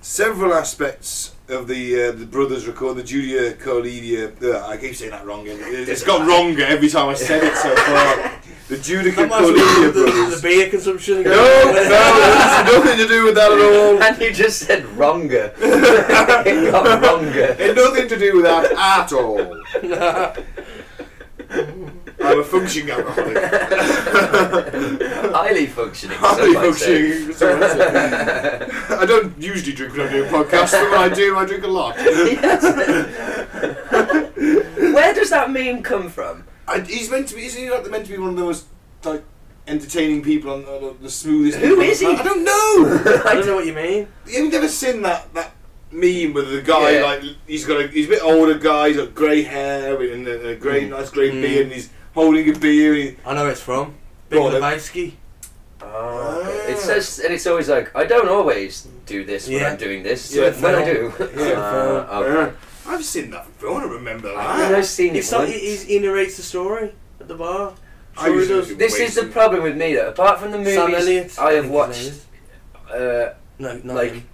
several aspects of the brothers record the Julia Cordelia. I keep saying that wrong. It's got wronger every time I said it so far. The Judica That must be Cordelia the brothers. beer consumption. No, it's nothing to do with that at all. And you just said wronger. It got wronger. It's nothing to do with that at all. I'm a functioning alcoholic. Highly functioning. Highly some might say. functioning. So that's it. I don't usually drink when I'm doing podcasts, but when I do, I drink a lot. Yes. Where does that meme come from? He's meant to be. Isn't he like meant to be one of the most like entertaining people on the smoothest? Who people on is the he? planet? I don't know. I don't know what you mean. You've never seen that meme with the guy Yeah. like he's a bit older guy, he's got grey hair and a grey nice grey beard, and he's holding a beer. I know where it's from. Big Go on, then. Lebowski. Okay. It says, and it's always like, I don't always do this when Yeah. I'm doing this. Yeah, So when I do, Yeah. okay. I've seen that film. I don't remember I think that. I've seen it It's like once. he narrates the story at the bar. I Sure he usually does. do. This is the problem with me though. Apart from the Sam movies Elliott. I have think his watched name is. uh, No, not like, him.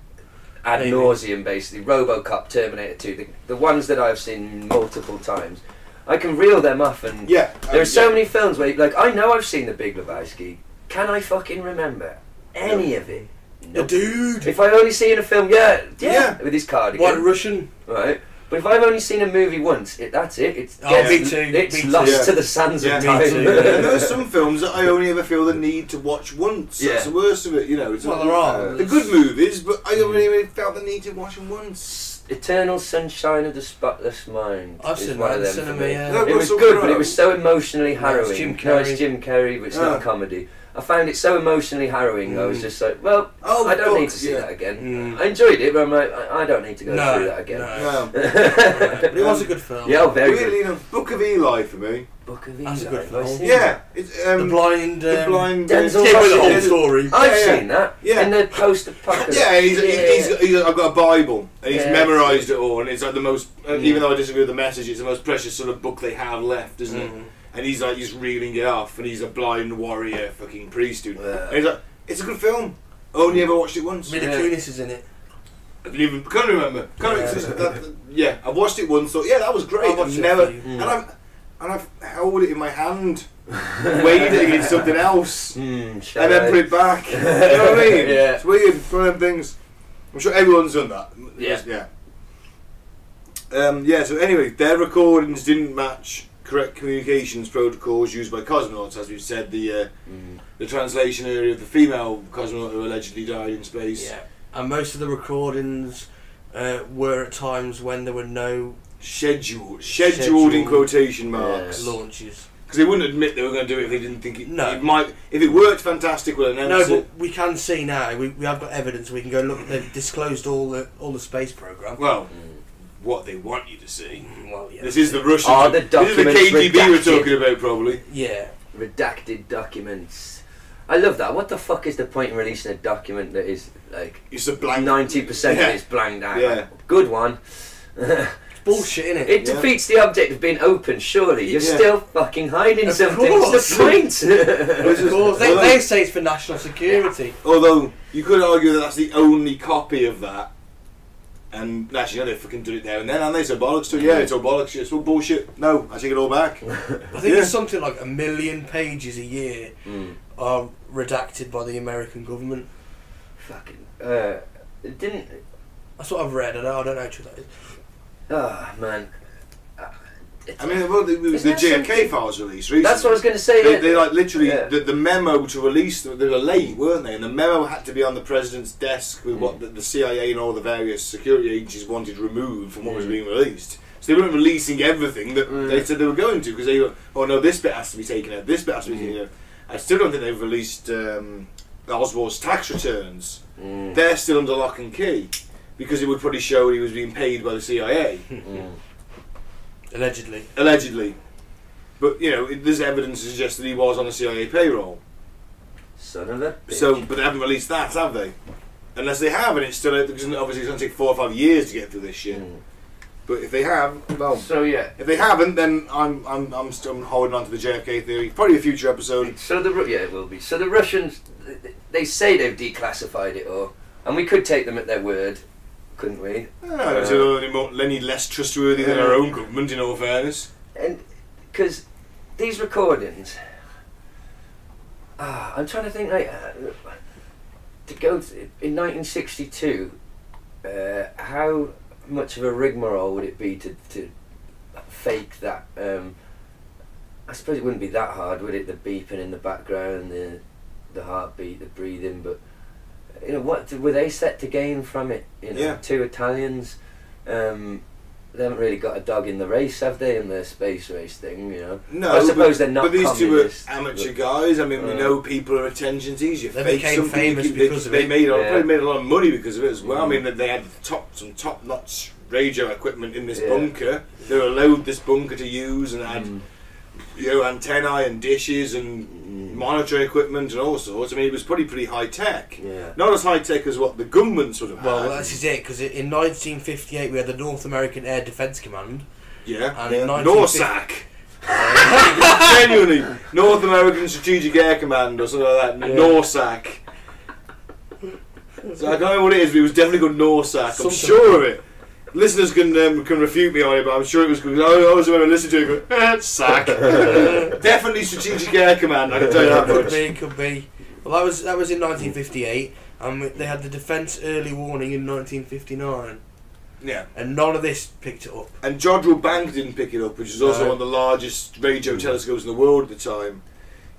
ad Maybe. nauseum, basically, RoboCop, Terminator 2, the ones that I've seen multiple times. I can reel them off, and Yeah. there are so many films where, like, I know I've seen The Big Lebowski. Can I fucking remember any of it? The dude. If I've only seen a film, yeah, Yeah. with his cardigan, White Russian. right? But if I've only seen a movie once, that's it. It's Oh, gets- me too, It's me lost too. to the sands Yeah. of Me time. too. And there are some films that I only ever feel the need to watch once. Yeah. That's the worst of it, you know. It's Well, like, there are. the good movies, but I only ever felt the need to watch them once. Eternal Sunshine of the Spotless Mind. I've is seen one that of in them cinema, for me. yeah. No, It was Russell good, but Crowe. it was so emotionally No, it's harrowing. Jim No, it's Carrey. Jim Carrey, but it's not a comedy. I found it so emotionally harrowing. I was just like, well, Oh, I don't fuck, need to see yeah. that again. Mm. I enjoyed it, but I'm like, I don't need to go No, through that again. no. No. But it was a good film. Yeah, oh, very Weirdly good. enough, Book of Eli for me. Book of That's a Eli, good have I film. seen Yeah, it's The blind. the blind Denzel Came with the whole Washington. story. that? I've Yeah, seen that. yeah. In the post-apocalypse. Yeah, he's I've got a Bible, and he's Yeah. memorised it all, and it's like the most. Mm. Even though I disagree with the message, it's the most precious sort of book they have left, isn't it? Mm. And he's like just reeling it off, and he's a blind warrior, fucking priest dude. Yeah. And he's like, it's a good film. Only ever watched it once. Mila Yeah. Kunis is in it. I can't remember. Yeah, I watched it once. Thought, yeah, that was great. I watched I've it never, for you. and I've held it in my hand, weighed it against something else, and then put it back. You know what I mean? Yeah. It's weird. It's one of them things. I'm sure everyone's done that. Yeah. Yeah. So anyway, their recordings didn't match correct communications protocols used by cosmonauts, as we've said. The translation area of the female cosmonaut who allegedly died in space. Yeah. And most of the recordings were at times when there were no Scheduled in quotation marks. launches. Because they wouldn't admit they were going to do it if they didn't think it, No. it might. If it worked, fantastic. We'll announce No, it. but we can see now. We have got evidence. We can go look. They've disclosed all the space program. Well, what they want you to see. Well, yeah. This is the Russian. Oh, the this is the documents KGB we're redacted. talking about, probably. Yeah. Redacted documents. I love that. What the fuck is the point in releasing a document that is like It's a blank. 90% Yeah. of it's blanked out? Yeah. Good one. It's bullshit, isn't it? It Yeah. defeats the object of being open, surely. You're Yeah. still fucking hiding Of something. course. It's the point. Of course. They Although- say it's for national security. Although you could argue that that's the only copy of that. And actually, no, they fucking did it there and then, and they said bollocks to it. Yeah, it's all bollocks. It's all bullshit. No, I take it all back. I think Yeah. it's something like 1 million pages a year are redacted by the American government. Fucking. It didn't. That's what I've read. I don't know how true that is. Ah, man. I mean, well, the JFK files released recently. That's what I was going to say. They like literally the memo to release them. They were late, weren't they? And the memo had to be on the president's desk with what the CIA and all the various security agencies wanted removed from what was being released. So they weren't releasing everything that they said they were going to, because they were, oh no, this bit has to be taken out. This bit has to be taken out. I still don't think they've released Oswald's tax returns. They're still under lock and key because it would probably show he was being paid by the CIA. Allegedly. But, you know, there's evidence to suggest that he was on the CIA payroll. Son of a bitch. So, but they haven't released that, have they? Unless they have, and it's still, because obviously it's going to take 4 or 5 years to get through this shit. But if they have, well, so yeah. If they haven't, then I'm still holding on to the JFK theory. Probably a future episode. So it will be. So the Russians, they say they've declassified it all, and we could take them at their word, couldn't we? Any less trustworthy than our own government, in all fairness. And because these recordings, I'm trying to think, like, to go in 1962, how much of a rigmarole would it be to fake that? I suppose it wouldn't be that hard, would it? The beeping in the background, the heartbeat, the breathing, but you know, what were they set to gain from it? You know, 2 Italians. They haven't really got a dog in the race, have they, in the space race thing? You know, no. I suppose they're not. But these two were communists, amateur guys. I mean, we know people are attention seekers. They became famous because of it. They probably made a lot of money because of it as well. I mean, they had some top-notch radio equipment in this bunker. They were allowed this bunker to use, and had antennae and dishes and monitoring equipment and all sorts. I mean, it was pretty high tech. Not as high tech as what the governments would have had. Well, that's just it, because in 1958 we had the North American Air Defence Command. And in NORSAC. Genuinely, North American Strategic Air Command or something like that. NORSAC. So I don't know what it is, but it was definitely called NORSAC. I'm sure of it. Listeners can refute me on it, but I'm sure it was because I was when I listened to it go, SAC. Definitely Strategic Air Command, I can tell you that much. Could be. Well, that was in 1958, and they had the Defence Early Warning in 1959. Yeah. And none of this picked it up. And Jodrell Bank didn't pick it up, which is also one of the largest radio telescopes in the world at the time.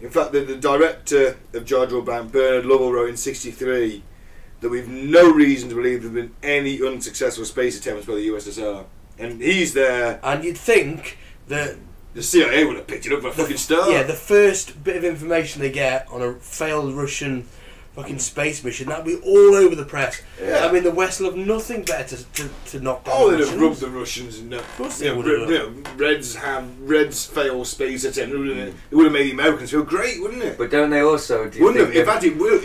In fact, the director of Jodrell Bank, Bernard Lovell, wrote in '63 that we've no reason to believe there have been any unsuccessful space attempts by the USSR. And he's there. And you'd think that the CIA would have picked it up for a fucking start. Yeah, the first bit of information they get on a failed Russian fucking space mission, that'd be all over the press. I mean, the West will have nothing better to knock down. They'd have rubbed the Russians. Of course they would have. Reds fail space attempt. It would have made the Americans feel great, wouldn't it? But don't they also? Wouldn't have. In fact, it will.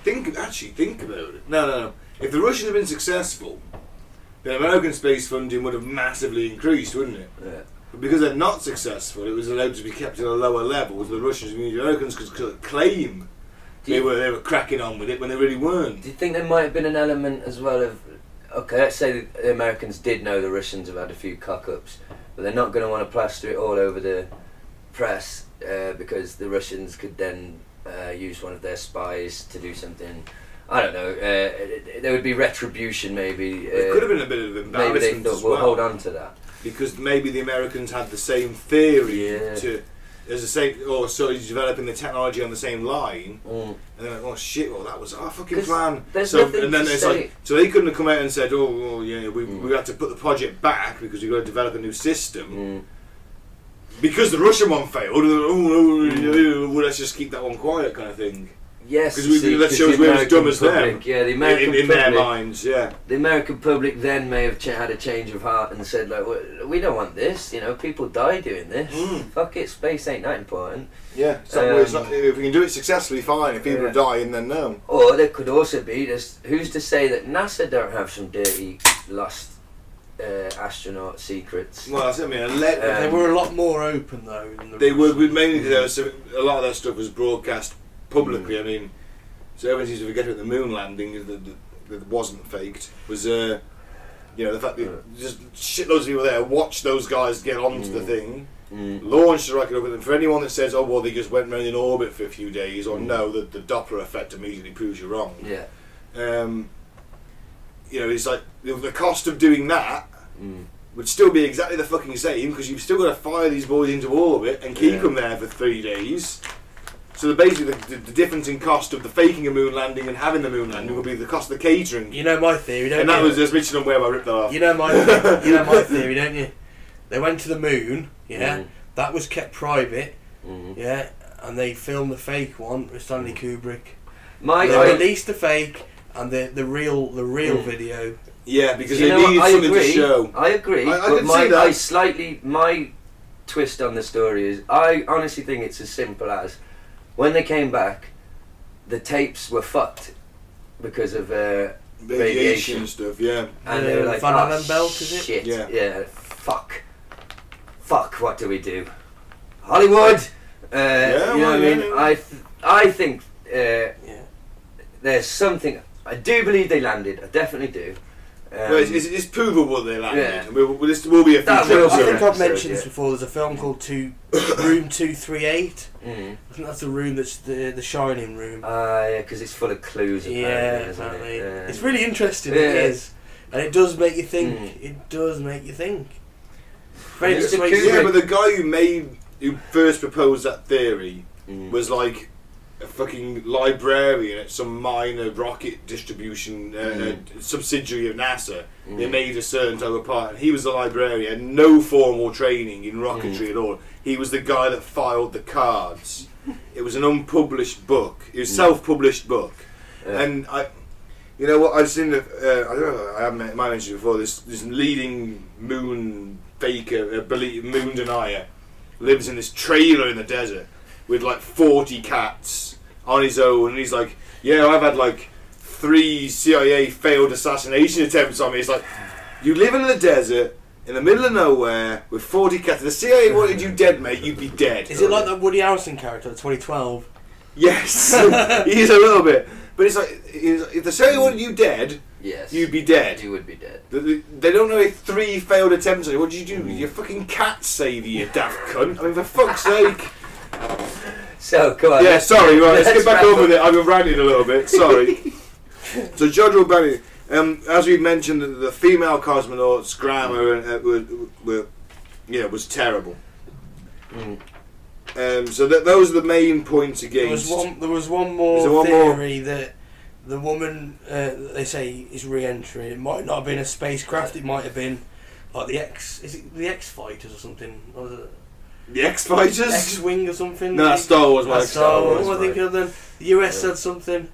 Think about it. No. If the Russians had been successful, the American space funding would have massively increased, wouldn't it? Yeah. But because they're not successful, it was allowed to be kept at a lower level. So the Russians and the Americans could claim they were cracking on with it when they really weren't. Do you think there might have been an element as well of, okay, let's say the Americans did know the Russians have had a few cock-ups, but they're not going to want to plaster it all over the press because the Russians could then use one of their spies to do something. I don't know. There would be retribution, maybe. There could have been a bit of embarrassment. Maybe they thought, we'll hold on to that because maybe the Americans had the same theory developing the technology on the same line, and they're like, oh shit, well that was our fucking plan. So they couldn't have come out and said, we had to put the project back because we've got to develop a new system. Because the Russian one failed, let's just keep that one quiet, kind of thing. Yes, because that shows we're as dumb as them. Yeah, the American in public, their minds. Yeah, the American public then may have had a change of heart and said, like, we don't want this. You know, people die doing this. Fuck it, space ain't that important. Yeah, if we can do it successfully, fine. If people are dying, then no. Or there could also be who's to say that NASA don't have some dirty, lost astronaut secrets? Well, that's, I mean, they were a lot more open though. Than they were mainly because a lot of that stuff was broadcast publicly. I mean, so everyone seems to forget about the moon landing that wasn't faked. Was the fact that just shitloads of people there watched those guys get onto the thing, launched a rocket up, and for anyone that says, oh well, they just went around in orbit for a few days, or no, the Doppler effect immediately proves you wrong. Yeah. You know, it's like the cost of doing that would still be exactly the fucking same, because you've still got to fire these boys into orbit and keep them there for 3 days. So basically, the difference in cost of the faking a moon landing and having the moon landing will be the cost of the catering. You know my theory, don't you? And that was just mentioned on where I ripped that off. You know my theory, don't you? They went to the moon, yeah. That was kept private, yeah. And they filmed the fake one with Stanley Kubrik. They released the fake and the real video. Yeah, because they needed something to show. I agree. I can see that. My twist on the story is, I honestly think it's as simple as, when they came back, the tapes were fucked because of radiation stuff. Yeah, and they were like, Van oh, Allen belt, is it? Shit. Yeah. Fuck. What do we do? Hollywood. You know what I mean? I think there's something. I do believe they landed. I definitely do. Well, it's provable they landed. Yeah. This will be a future episode. I think I've mentioned this before. There's a film called Room 238. I think that's the room that's the Shining room. Yeah, because it's full of clues. Apparently. It's really interesting. It is, and it does make you think. It does make you think. Very yeah, but the guy who first proposed that theory was like a fucking librarian at some minor rocket distribution subsidiary of NASA. They made a certain type of part, and he was the librarian, had no formal training in rocketry at all. He was the guy that filed the cards. It was an unpublished book. It was a self-published book, and you know what? I've seen. I don't know. I haven't mentioned before. This leading moon faker, moon denier, lives in this trailer in the desert with like 40 cats on his own, and he's like, yeah, I've had like 3 CIA failed assassination attempts on me. It's like, you live in the desert in the middle of nowhere with 40 cats. If the CIA wanted you dead, mate, you'd be dead. Is it like that Woody Harrelson character in 2012? Yes, he is a little bit. But it's like, if the CIA wanted you dead, you'd be dead. You would be dead. They don't know 3 failed attempts on you. What did you do? Your fucking cat saved you, daft cunt. I mean, for fuck's sake. So, come on. Yeah, sorry, right, let's get back on with it. I've been ranting a little bit, sorry. So, Jodrell Banny, as we mentioned, the female cosmonauts' grammar was terrible. So those are the main points against. There was one more theory that the woman, they say, is re-entry. It might not have been a spacecraft. It might have been like the X-Fighters or something. Or the X-Fighters? X-Wing or something. No, that's Star Wars. That's Star Wars. I think of them. The US said something.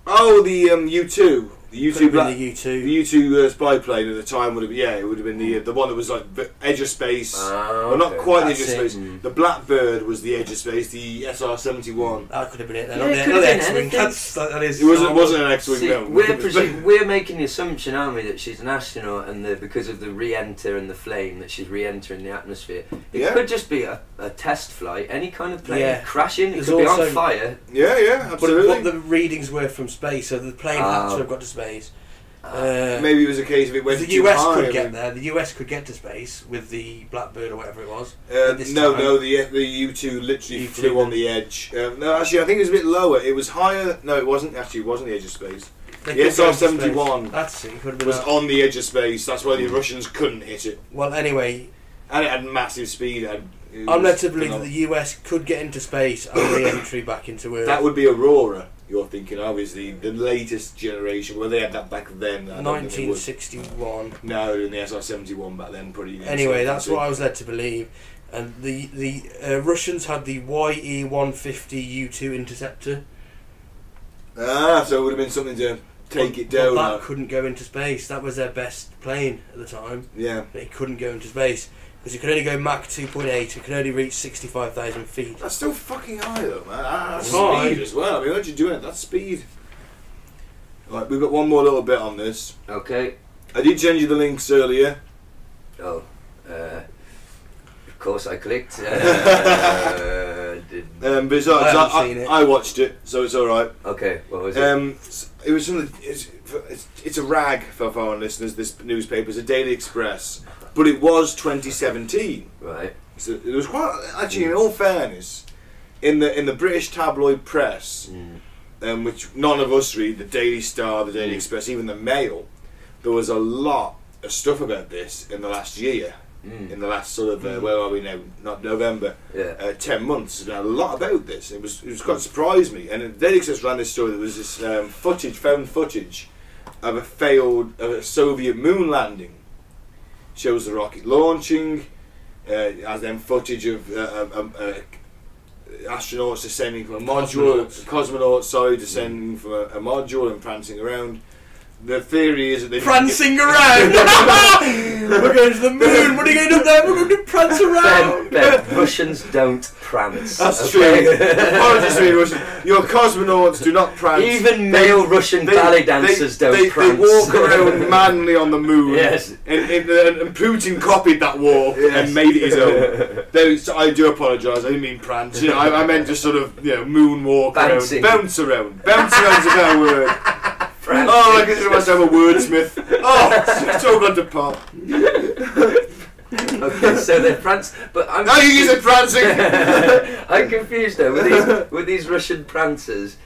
Oh, the U2. The U2 spy plane at the time would have been, it would have been the one that was like the edge of space. Well, not quite the edge of space. The Blackbird was the edge of space. The SR-71. That could have been it then. Yeah, not the X-Wing. That is. It wasn't an X-Wing. See, No. we're making the assumption, aren't we, that she's an astronaut, and because of the re-enter and the flame, that she's re-entering the atmosphere. It could just be a test flight. Any kind of plane crashing. It could be on fire. Yeah, absolutely. But the readings were from space, so the plane had to have got to space. Maybe it was a case of it went the too US high. could get there. The US could get to space with the Blackbird or whatever it was. No, the U2 literally flew on the edge. No, actually, I think it was a bit lower. It was higher. No, it wasn't. Actually, it wasn't the edge of space. The SR-71 was on the edge of space. That's why the Russians couldn't hit it. Well, anyway, and it had massive speed. I'm led to believe that the US could get into space and re-entry back into Earth. That would be Aurora. You're thinking, obviously, the latest generation, where they had that back then. 1961. No, in the SR-71 back then, pretty. Anyway, that's what I was led to believe. And the Russians had the YE-150 U2 interceptor. So it would have been something to take it down. But that couldn't go into space. That was their best plane at the time. Yeah. They couldn't go into space. Because it could only go Mach 2.8, it could only reach 65,000 feet. That's still fucking high though, man. That's speed as well. I mean, what you doing? That's speed. Right, we've got one more little bit on this. Okay. I did send you the links earlier. Oh, of course I clicked. But I watched it, so it's all right. Okay, what was it? It was something. It's a rag for foreign listeners. This newspaper is a Daily Express. But it was 2017. Right. So it was quite actually, in all fairness, in the British tabloid press, which none of us read, the Daily Star, the Daily Express, even the Mail, there was a lot of stuff about this in the last year. In the last sort of where are we now? Not November. 10 months. There's been a lot about this. It was quite surprised me. And the Daily Express ran this story. There was this found footage of a failed Soviet moon landing. Shows the rocket launching. Has then footage of astronauts descending from a module. Cosmonauts, descending from a module and prancing around. The theory is that they prancing around. We're going to the moon. What are you going up there? We're going to prance around. Ben, Russians don't prance. That's true. Apologies to me, Russian. Your cosmonauts do not prance. Even male Russian ballet dancers don't prance. They walk around manly on the moon. Yes. And Putin copied that walk and made it his own. So I do apologise. I didn't mean prance. You know, I meant just sort of moonwalk around, bounce around. Bounce around is a better word. Oh, I guess I must have a wordsmith. Oh, it's all gone to pot. Okay, so they're prance, but I'm. Now you use it prancing. I'm confused though with these Russian prancers.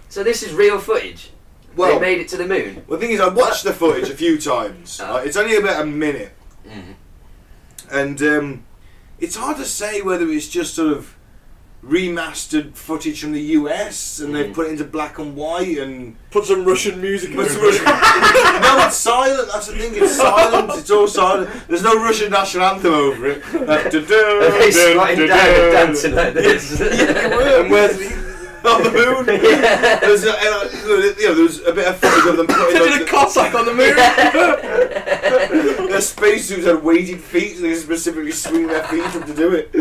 So this is real footage. Well, they made it to the moon. Well, the thing is, I watched the footage a few times. It's only about a minute, and it's hard to say whether it's just sort of remastered footage from the US and they've put it into black and white and put some Russian music in it. No, it's silent. That's the thing. It's silent. It's all silent. There's no Russian national anthem over it. Are they squatting down and dancing like this? And where's on the moon? Yeah. There's a bit of footage of them putting a Cossack on the moon. Their spacesuits had weighted feet, so they specifically swing their feet up to do it.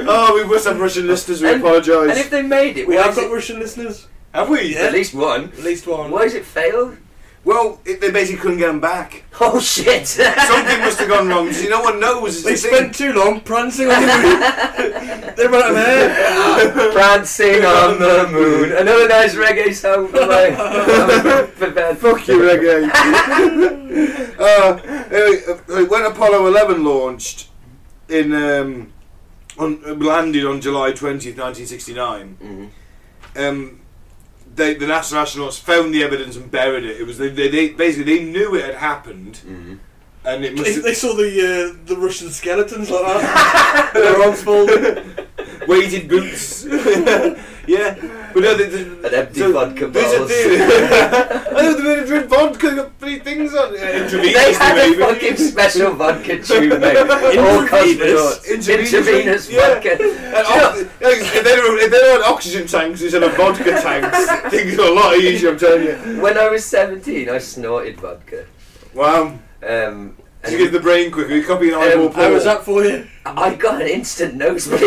Oh, we must have Russian listeners. We apologise. And if they made it, we have got Russian listeners. Have we? Yeah. At least one. At least one. Why has it failed? Well, they basically couldn't get them back. Oh shit! Something must have gone wrong. See, no one knows. They spent too long prancing on the moon. They ran out of hair. Prancing on the moon. Another nice reggae song for my for Ben. Fuck you, reggae. Anyway, when Apollo 11 launched landed on July 20th, 1969. The NASA astronauts found the evidence and buried it. It was they basically they knew it had happened, and it must they saw the Russian skeletons like that. Their arms folded, weighted boots. Yeah, but no, an empty vodka bottle. There's a theory. I know they made a drink vodka. They got 3 things on. They had a fucking special vodka tube, mate. All cosmonauts. Intravenous vodka. If they had oxygen tanks instead of vodka tanks, things are a lot easier. I'm telling you. When I was 17, I snorted vodka. Wow. Did you get the brain quicker? You copy an eyeball Paul. How was that for you? I got an instant nosebleed.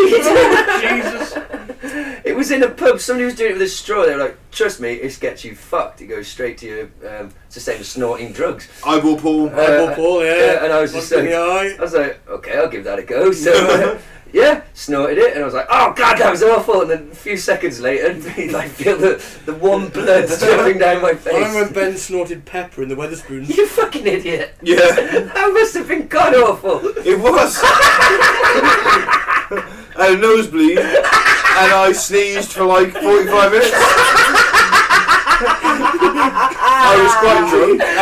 Jesus. It was in a pub. Somebody was doing it with a straw. They were like, "Trust me, it gets you fucked. It goes straight to your." It's the same as snorting drugs. Eyeball Paul. Eyeball Paul, yeah. And I was just like, I was like, okay, I'll give that a go. So. Yeah, snorted it, and I was like, "Oh God, that was awful!" And then a few seconds later, I feel the warm blood dripping down my face. I remember when Ben snorted pepper in the Wetherspoons. You fucking idiot! Yeah, that must have been god awful. It was. I had a nosebleed, and I sneezed for like 45 minutes. I was quite drunk, and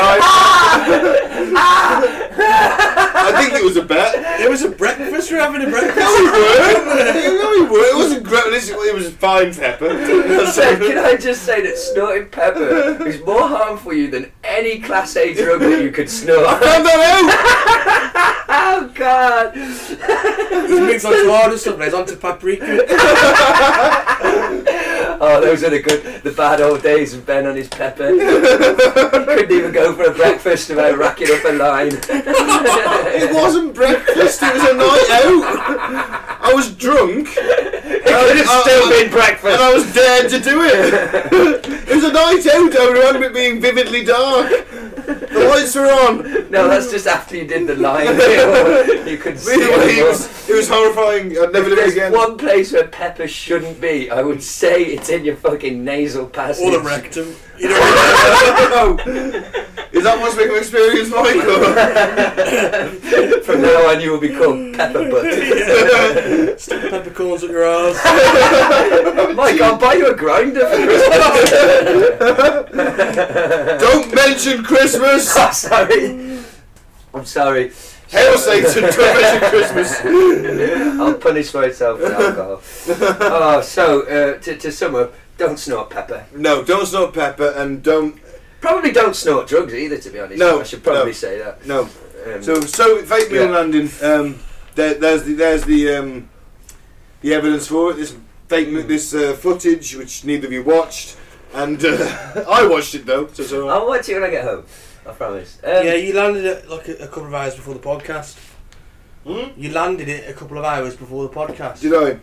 I think it was a bet. It was a breakfast. We were having a breakfast. No, we weren't. It wasn't great. It was fine pepper. Can I just say that snorting pepper is more harmful for you than any Class A drug that you could snort? I found that out. Oh God! It makes like harder stuff. It's onto paprika. Oh, those are the bad old days of Ben on his pepper. He couldn't even go for a breakfast without racking up a line. It wasn't breakfast, it was a night out. I was drunk. It could have still been breakfast. And I was dared to do it. It was a night out, I remember it being vividly dark. The lights were on. No, that's just after you did the line. You could see it was horrifying. I'd never do it again. One place where pepper shouldn't be, I would say it's in your fucking nasal passage. Or the rectum. You know Is that what's making experience, Michael? From now on, you will be called Pepper Butt. Stick peppercorns up your arse. Mike, I'll buy you a grinder for Christmas. Don't mention Christmas. I'm sorry. Hail Satan, don't mention Christmas. I'll punish myself with alcohol. Oh, so to sum up, don't snort pepper. No, don't snort pepper, and probably don't snort drugs either. To be honest, no, I should probably say that. No. So fake moon landing. There's the evidence for it. This this footage, which neither of you watched, and I watched it though. So I'll watch it when I get home. I promise. Yeah, you landed it like a couple of hours before the podcast. You landed it a couple of hours before the podcast. Did I?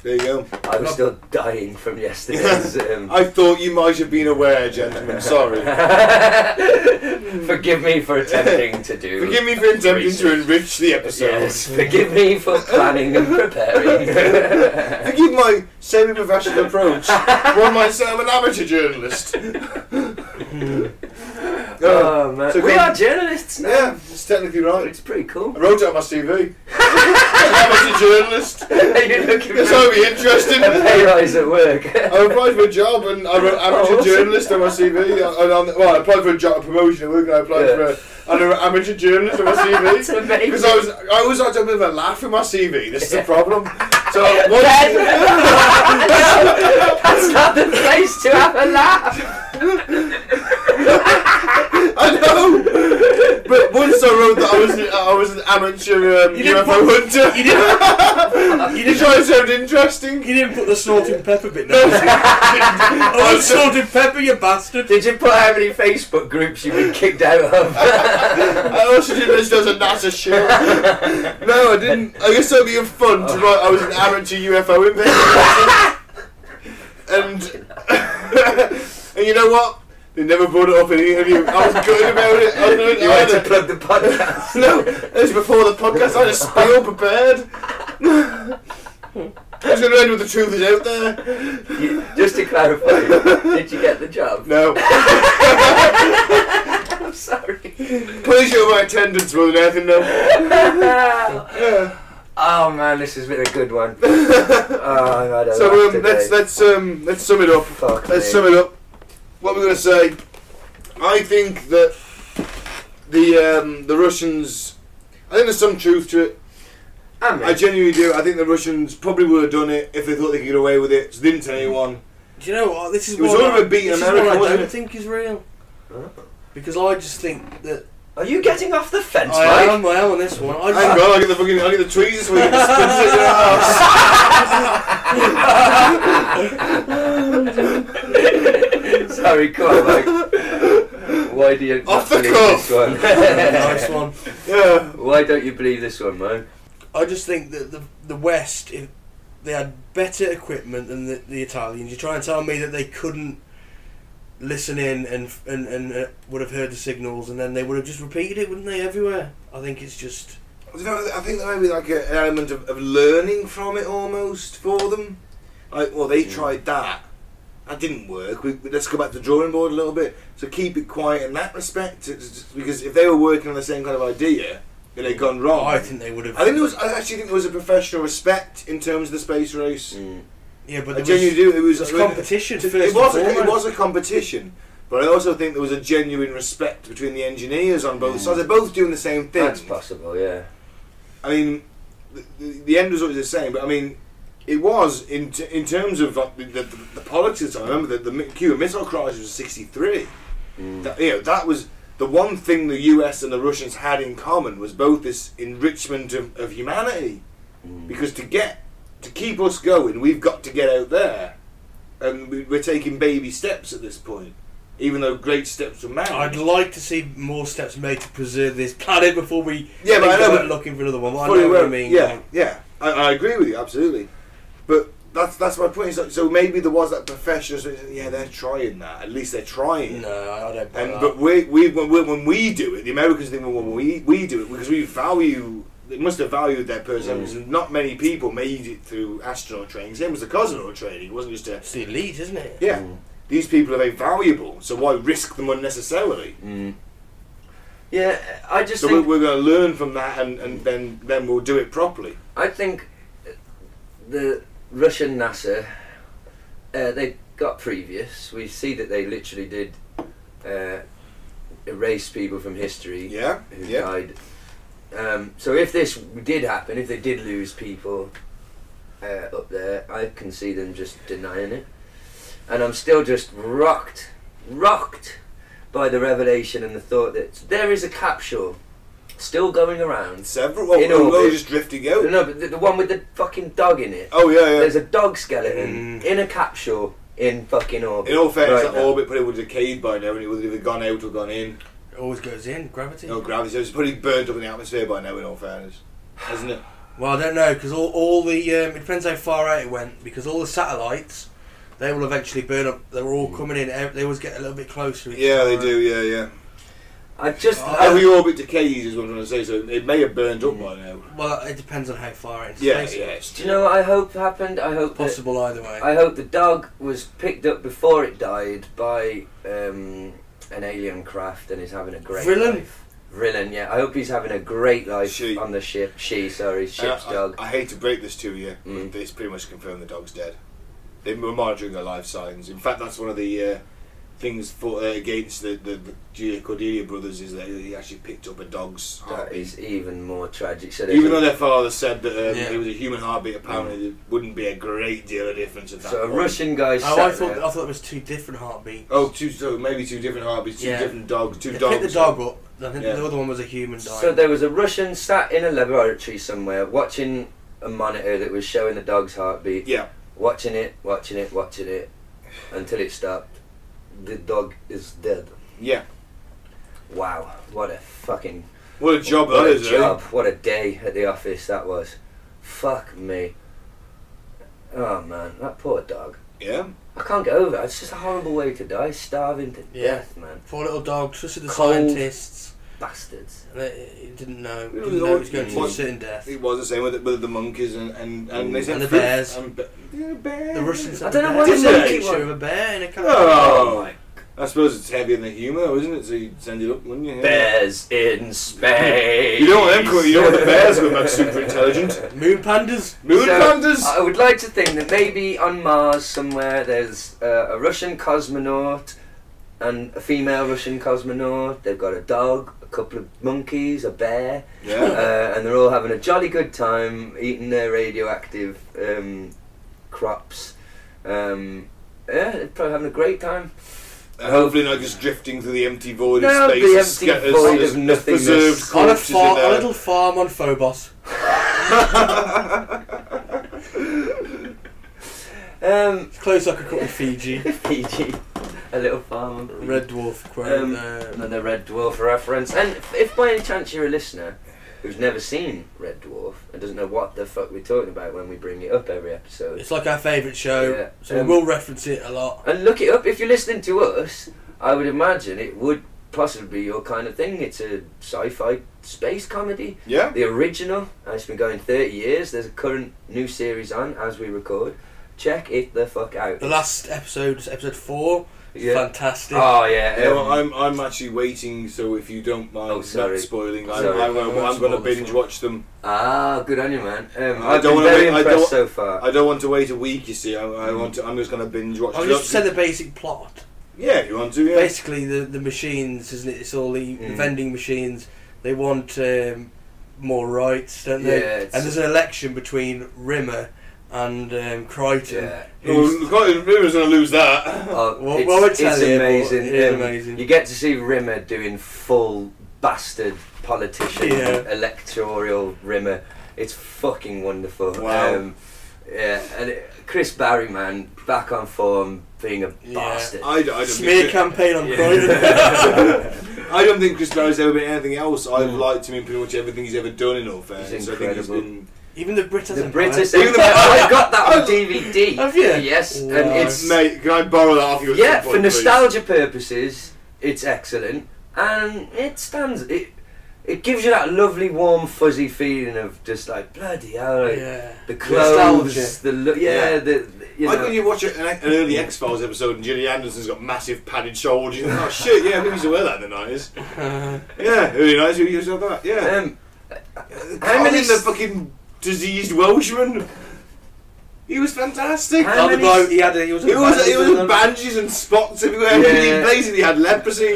There you go. I was still dying from yesterday's. I thought you might have been aware, gentlemen. Sorry. Forgive me for attempting to do. Forgive me for attempting to enrich the episode. Yes. Forgive me for planning and preparing. Forgive my semi-professional approach. One might say I'm an amateur journalist. Oh man, so we are journalists now. Yeah, it's technically right. It's pretty cool. I wrote it on my CV. Amateur journalist. You're looking That's how it'd be interesting. A pay rise at work. I applied for a job and I wrote amateur journalist on my CV. I applied for a job, a promotion at work, and I applied for an amateur journalist on my CV. That's amazing. Because I always had a bit of a laugh in my CV. This is the problem. So that's not the place to have a laugh. I know, but once I wrote that I was an amateur UFO hunter. You didn't try to sound interesting. You didn't put the snorting pepper bit down. Oh, snorted pepper, you bastard! Did you put how many Facebook groups you've been kicked out of? I also did this as a NASA show. No, I didn't. I guess it'd be fun to write. I was an amateur UFO investigator, and you know what? They never brought it up in any interview. I was gutted about it. You had to plug the podcast. No, it was before the podcast. I just spiel prepared. I was going to end with the truth is out there. Just to clarify, did you get the job? No. I'm sorry. Please show my attendance more than anything, though. Yeah. Oh man, this has been a good one. Oh, so let's sum it up. Sum it up. What we're going to say, I think that the Russians, I think there's some truth to it. I genuinely do. I think the Russians probably would have done it if they thought they could get away with it, so they didn't tell anyone. Do you know what? This is it was all about beating America, I wasn't don't it? think is real. Because I just think that... Are you getting off the fence, Mike? I am on this one. Hang on, I'll get the tweezers this week and spin it in your house. Sorry, come on, Mike. Why do you off the believe cuff? this one? Nice one. Yeah. Why don't you believe this one, man? I just think that the West, if they had better equipment than the Italians. You try and tell me that they couldn't listen in and would have heard the signals, and then they would have just repeated it, wouldn't they, everywhere? I think it's just... I think there may be like an element of learning from it almost for them. Like, well, they tried that. That didn't work. Let's go back to the drawing board a little bit. So keep it quiet in that respect, because if they were working on the same kind of idea, and they'd gone wrong. I think they would have. I actually think there was a professional respect in terms of the space race. Yeah, but I genuinely do. It was competition. It was a competition, but I also think there was a genuine respect between the engineers on both sides. They're both doing the same thing. That's possible, yeah. I mean, the end result is the same, but I mean, it was in terms of the politics. I remember the Cuban Missile Crisis was '63. That was the one thing the US and the Russians had in common, was both this enrichment of humanity, because to keep us going, we've got to get out there, and we're taking baby steps at this point, even though great steps were made. I'd like to see more steps made to preserve this planet before we but I know, looking for another one. I know what I mean. Yeah, I agree with you absolutely, but that's my point. So maybe there was that professionalism. Yeah, they're trying that. At least they're trying. No, I don't. But when we do it, the Americans think when we do it, because we value. They must have valued their personalities, and not many people made it through astronaut training. Same as the cosmonaut training. It wasn't just it's the elite, isn't it? Yeah. These people are very valuable, so why risk them unnecessarily? Yeah, I just So think we're going to learn from that, and then we'll do it properly. I think the Russian NASA, they got previous. We see that they literally did erase people from history who died. So if this did happen, if they did lose people up there, I can see them just denying it. And I'm still just rocked by the revelation and the thought that there is a capsule still going around. Several? Well, just drifting out. No, but the one with the fucking dog in it. Oh, yeah. There's a dog skeleton in a capsule in fucking orbit. In all fairness, right that orbit probably would have decayed by now, and it would have either gone out or gone in. It always goes in, gravity. No, gravity. So it's probably burnt up in the atmosphere by now, in all fairness. Hasn't it? Well, I don't know, because all the... it depends how far out it went, because all the satellites, they will eventually burn up. They're all coming in. They always get a little bit closer. Yeah, they do, yeah. Every orbit decays is what I'm trying to say, so it may have burned up by now. Well, it depends on how far into space. Yeah. Do you know what I hope happened? I hope possible either way. I hope the dog was picked up before it died by an alien craft and is having a great life. Vrillin, yeah. I hope he's having a great life on the ship. Ship's dog. I hate to break this to you, but it's pretty much confirmed the dog's dead. They were monitoring their life signs. In fact, that's one of the things against the Cordelia Brothers, is that he actually picked up a dog's heartbeat. That is even more tragic. So even though their father said that it was a human heartbeat, apparently there wouldn't be a great deal of difference at that point. So a Russian guy. I thought it was two different heartbeats. Oh, maybe two different heartbeats, two different dogs, They picked the dog up. I think the other one was a human dog. So there was a Russian sat in a laboratory somewhere watching a monitor that was showing the dog's heartbeat. Yeah. Watching it until it stopped. The dog is dead. Yeah. Wow, what a fucking... What a job that is, What a day at the office that was. Fuck me. Oh man, that poor dog. Yeah. I can't get over it. It's just a horrible way to die, starving to death, man. Poor little dog, trusted the Cold scientists. Bastards. He didn't know. He was going to certain death. It was the same with the monkeys and they said the bears. Bears. The Russians. I don't know what what the monkey picture of a bear in a car. Oh my! I suppose it's heavier than a human, though, isn't it? So you send it up, wouldn't you? Bears in space. You don't want them. You don't want the bears going back super intelligent. Moon pandas. Pandas. I would like to think that maybe on Mars somewhere there's a Russian cosmonaut and a female Russian cosmonaut. They've got a dog, a couple of monkeys, a bear, and they're all having a jolly good time eating their radioactive crops. They're probably having a great time. Hopefully not just drifting through the empty void of No, space. the empty void of nothingness. On a little farm on Phobos. It's close like a couple of Fiji. Fiji. A little farm. Red Dwarf quote. Another Red Dwarf reference. And if by any chance you're a listener who's never seen Red Dwarf and doesn't know what the fuck we're talking about when we bring it up every episode. It's like our favourite show, so we will reference it a lot. And look it up. If you're listening to us, I would imagine it would possibly be your kind of thing. It's a sci-fi space comedy. Yeah. The original. It's been going 30 years. There's a current new series on as we record. Check it the fuck out. The last episode, episode 4, fantastic. Oh yeah. I'm actually waiting, so if you don't mind not spoiling, I'm Sorry. going to binge watch them. Ah, good on you, man. I don't want to wait. I don't want to wait a week. You see, I'm just going to binge watch. I'll just say the basic plot. Yeah, if you want to. Yeah. Basically, the machines, isn't it? It's all the vending machines. They want more rights, don't they? Yeah, and there's an election between Rimmer and Crichton. Yeah. Rimmer's going to lose that. It's amazing. Amazing. You get to see Rimmer doing full bastard politician electoral Rimmer. It's fucking wonderful. Wow. And Chris Barry, man, back on form, being a bastard. Smear campaign on Croydon. I don't think Chris Barry's ever been anything else. I've liked him in pretty much everything he's ever done in all fairness. He's incredible. Even the British Empire. I got that on DVD. Have you? Yes. Wow. And it's... Mate, can I borrow that off you? Yeah, for nostalgia purposes, it's excellent. And it stands... it gives you that lovely, warm, fuzzy feeling of just like bloody hell, like, the clothes, Like when you watch an early X-Files episode and Gillian Anderson's got massive padded shoulders, you think, oh shit, yeah, who used to wear that in the 90s? Yeah, early 90s, who used to have that? Yeah. How many the fucking diseased Welshman? He was fantastic. He was with bandages and spots everywhere. He basically had leprosy.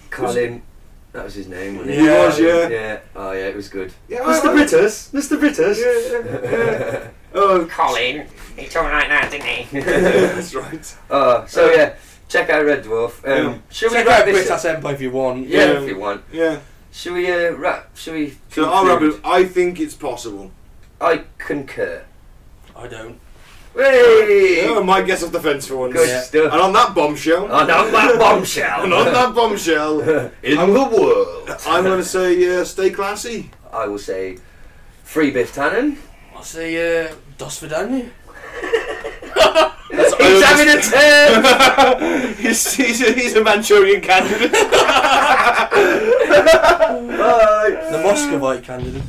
Colin. That was his name, wasn't it? He was, yeah. Oh, yeah, it was good. Yeah, Mr. Britus. Yeah. Oh, Colin, he told me like that, didn't he? That's right. Oh, so yeah, check out Red Dwarf. Should we check wrap out this Britas Empire if you want. Yeah, if you want. Yeah. Should we wrap? Should we? So I'll wrap it. I think it's possible. I concur. I don't. Hey! Yeah, Mike gets off the fence for once. Good stuff. And on that bombshell. On that bombshell. And on that bombshell. In the world. I'm going to say stay classy. I will say free Biff Tannen. I'll say Dos Vidania. He's having a turn. he's a Manchurian candidate. The Muscovite candidate.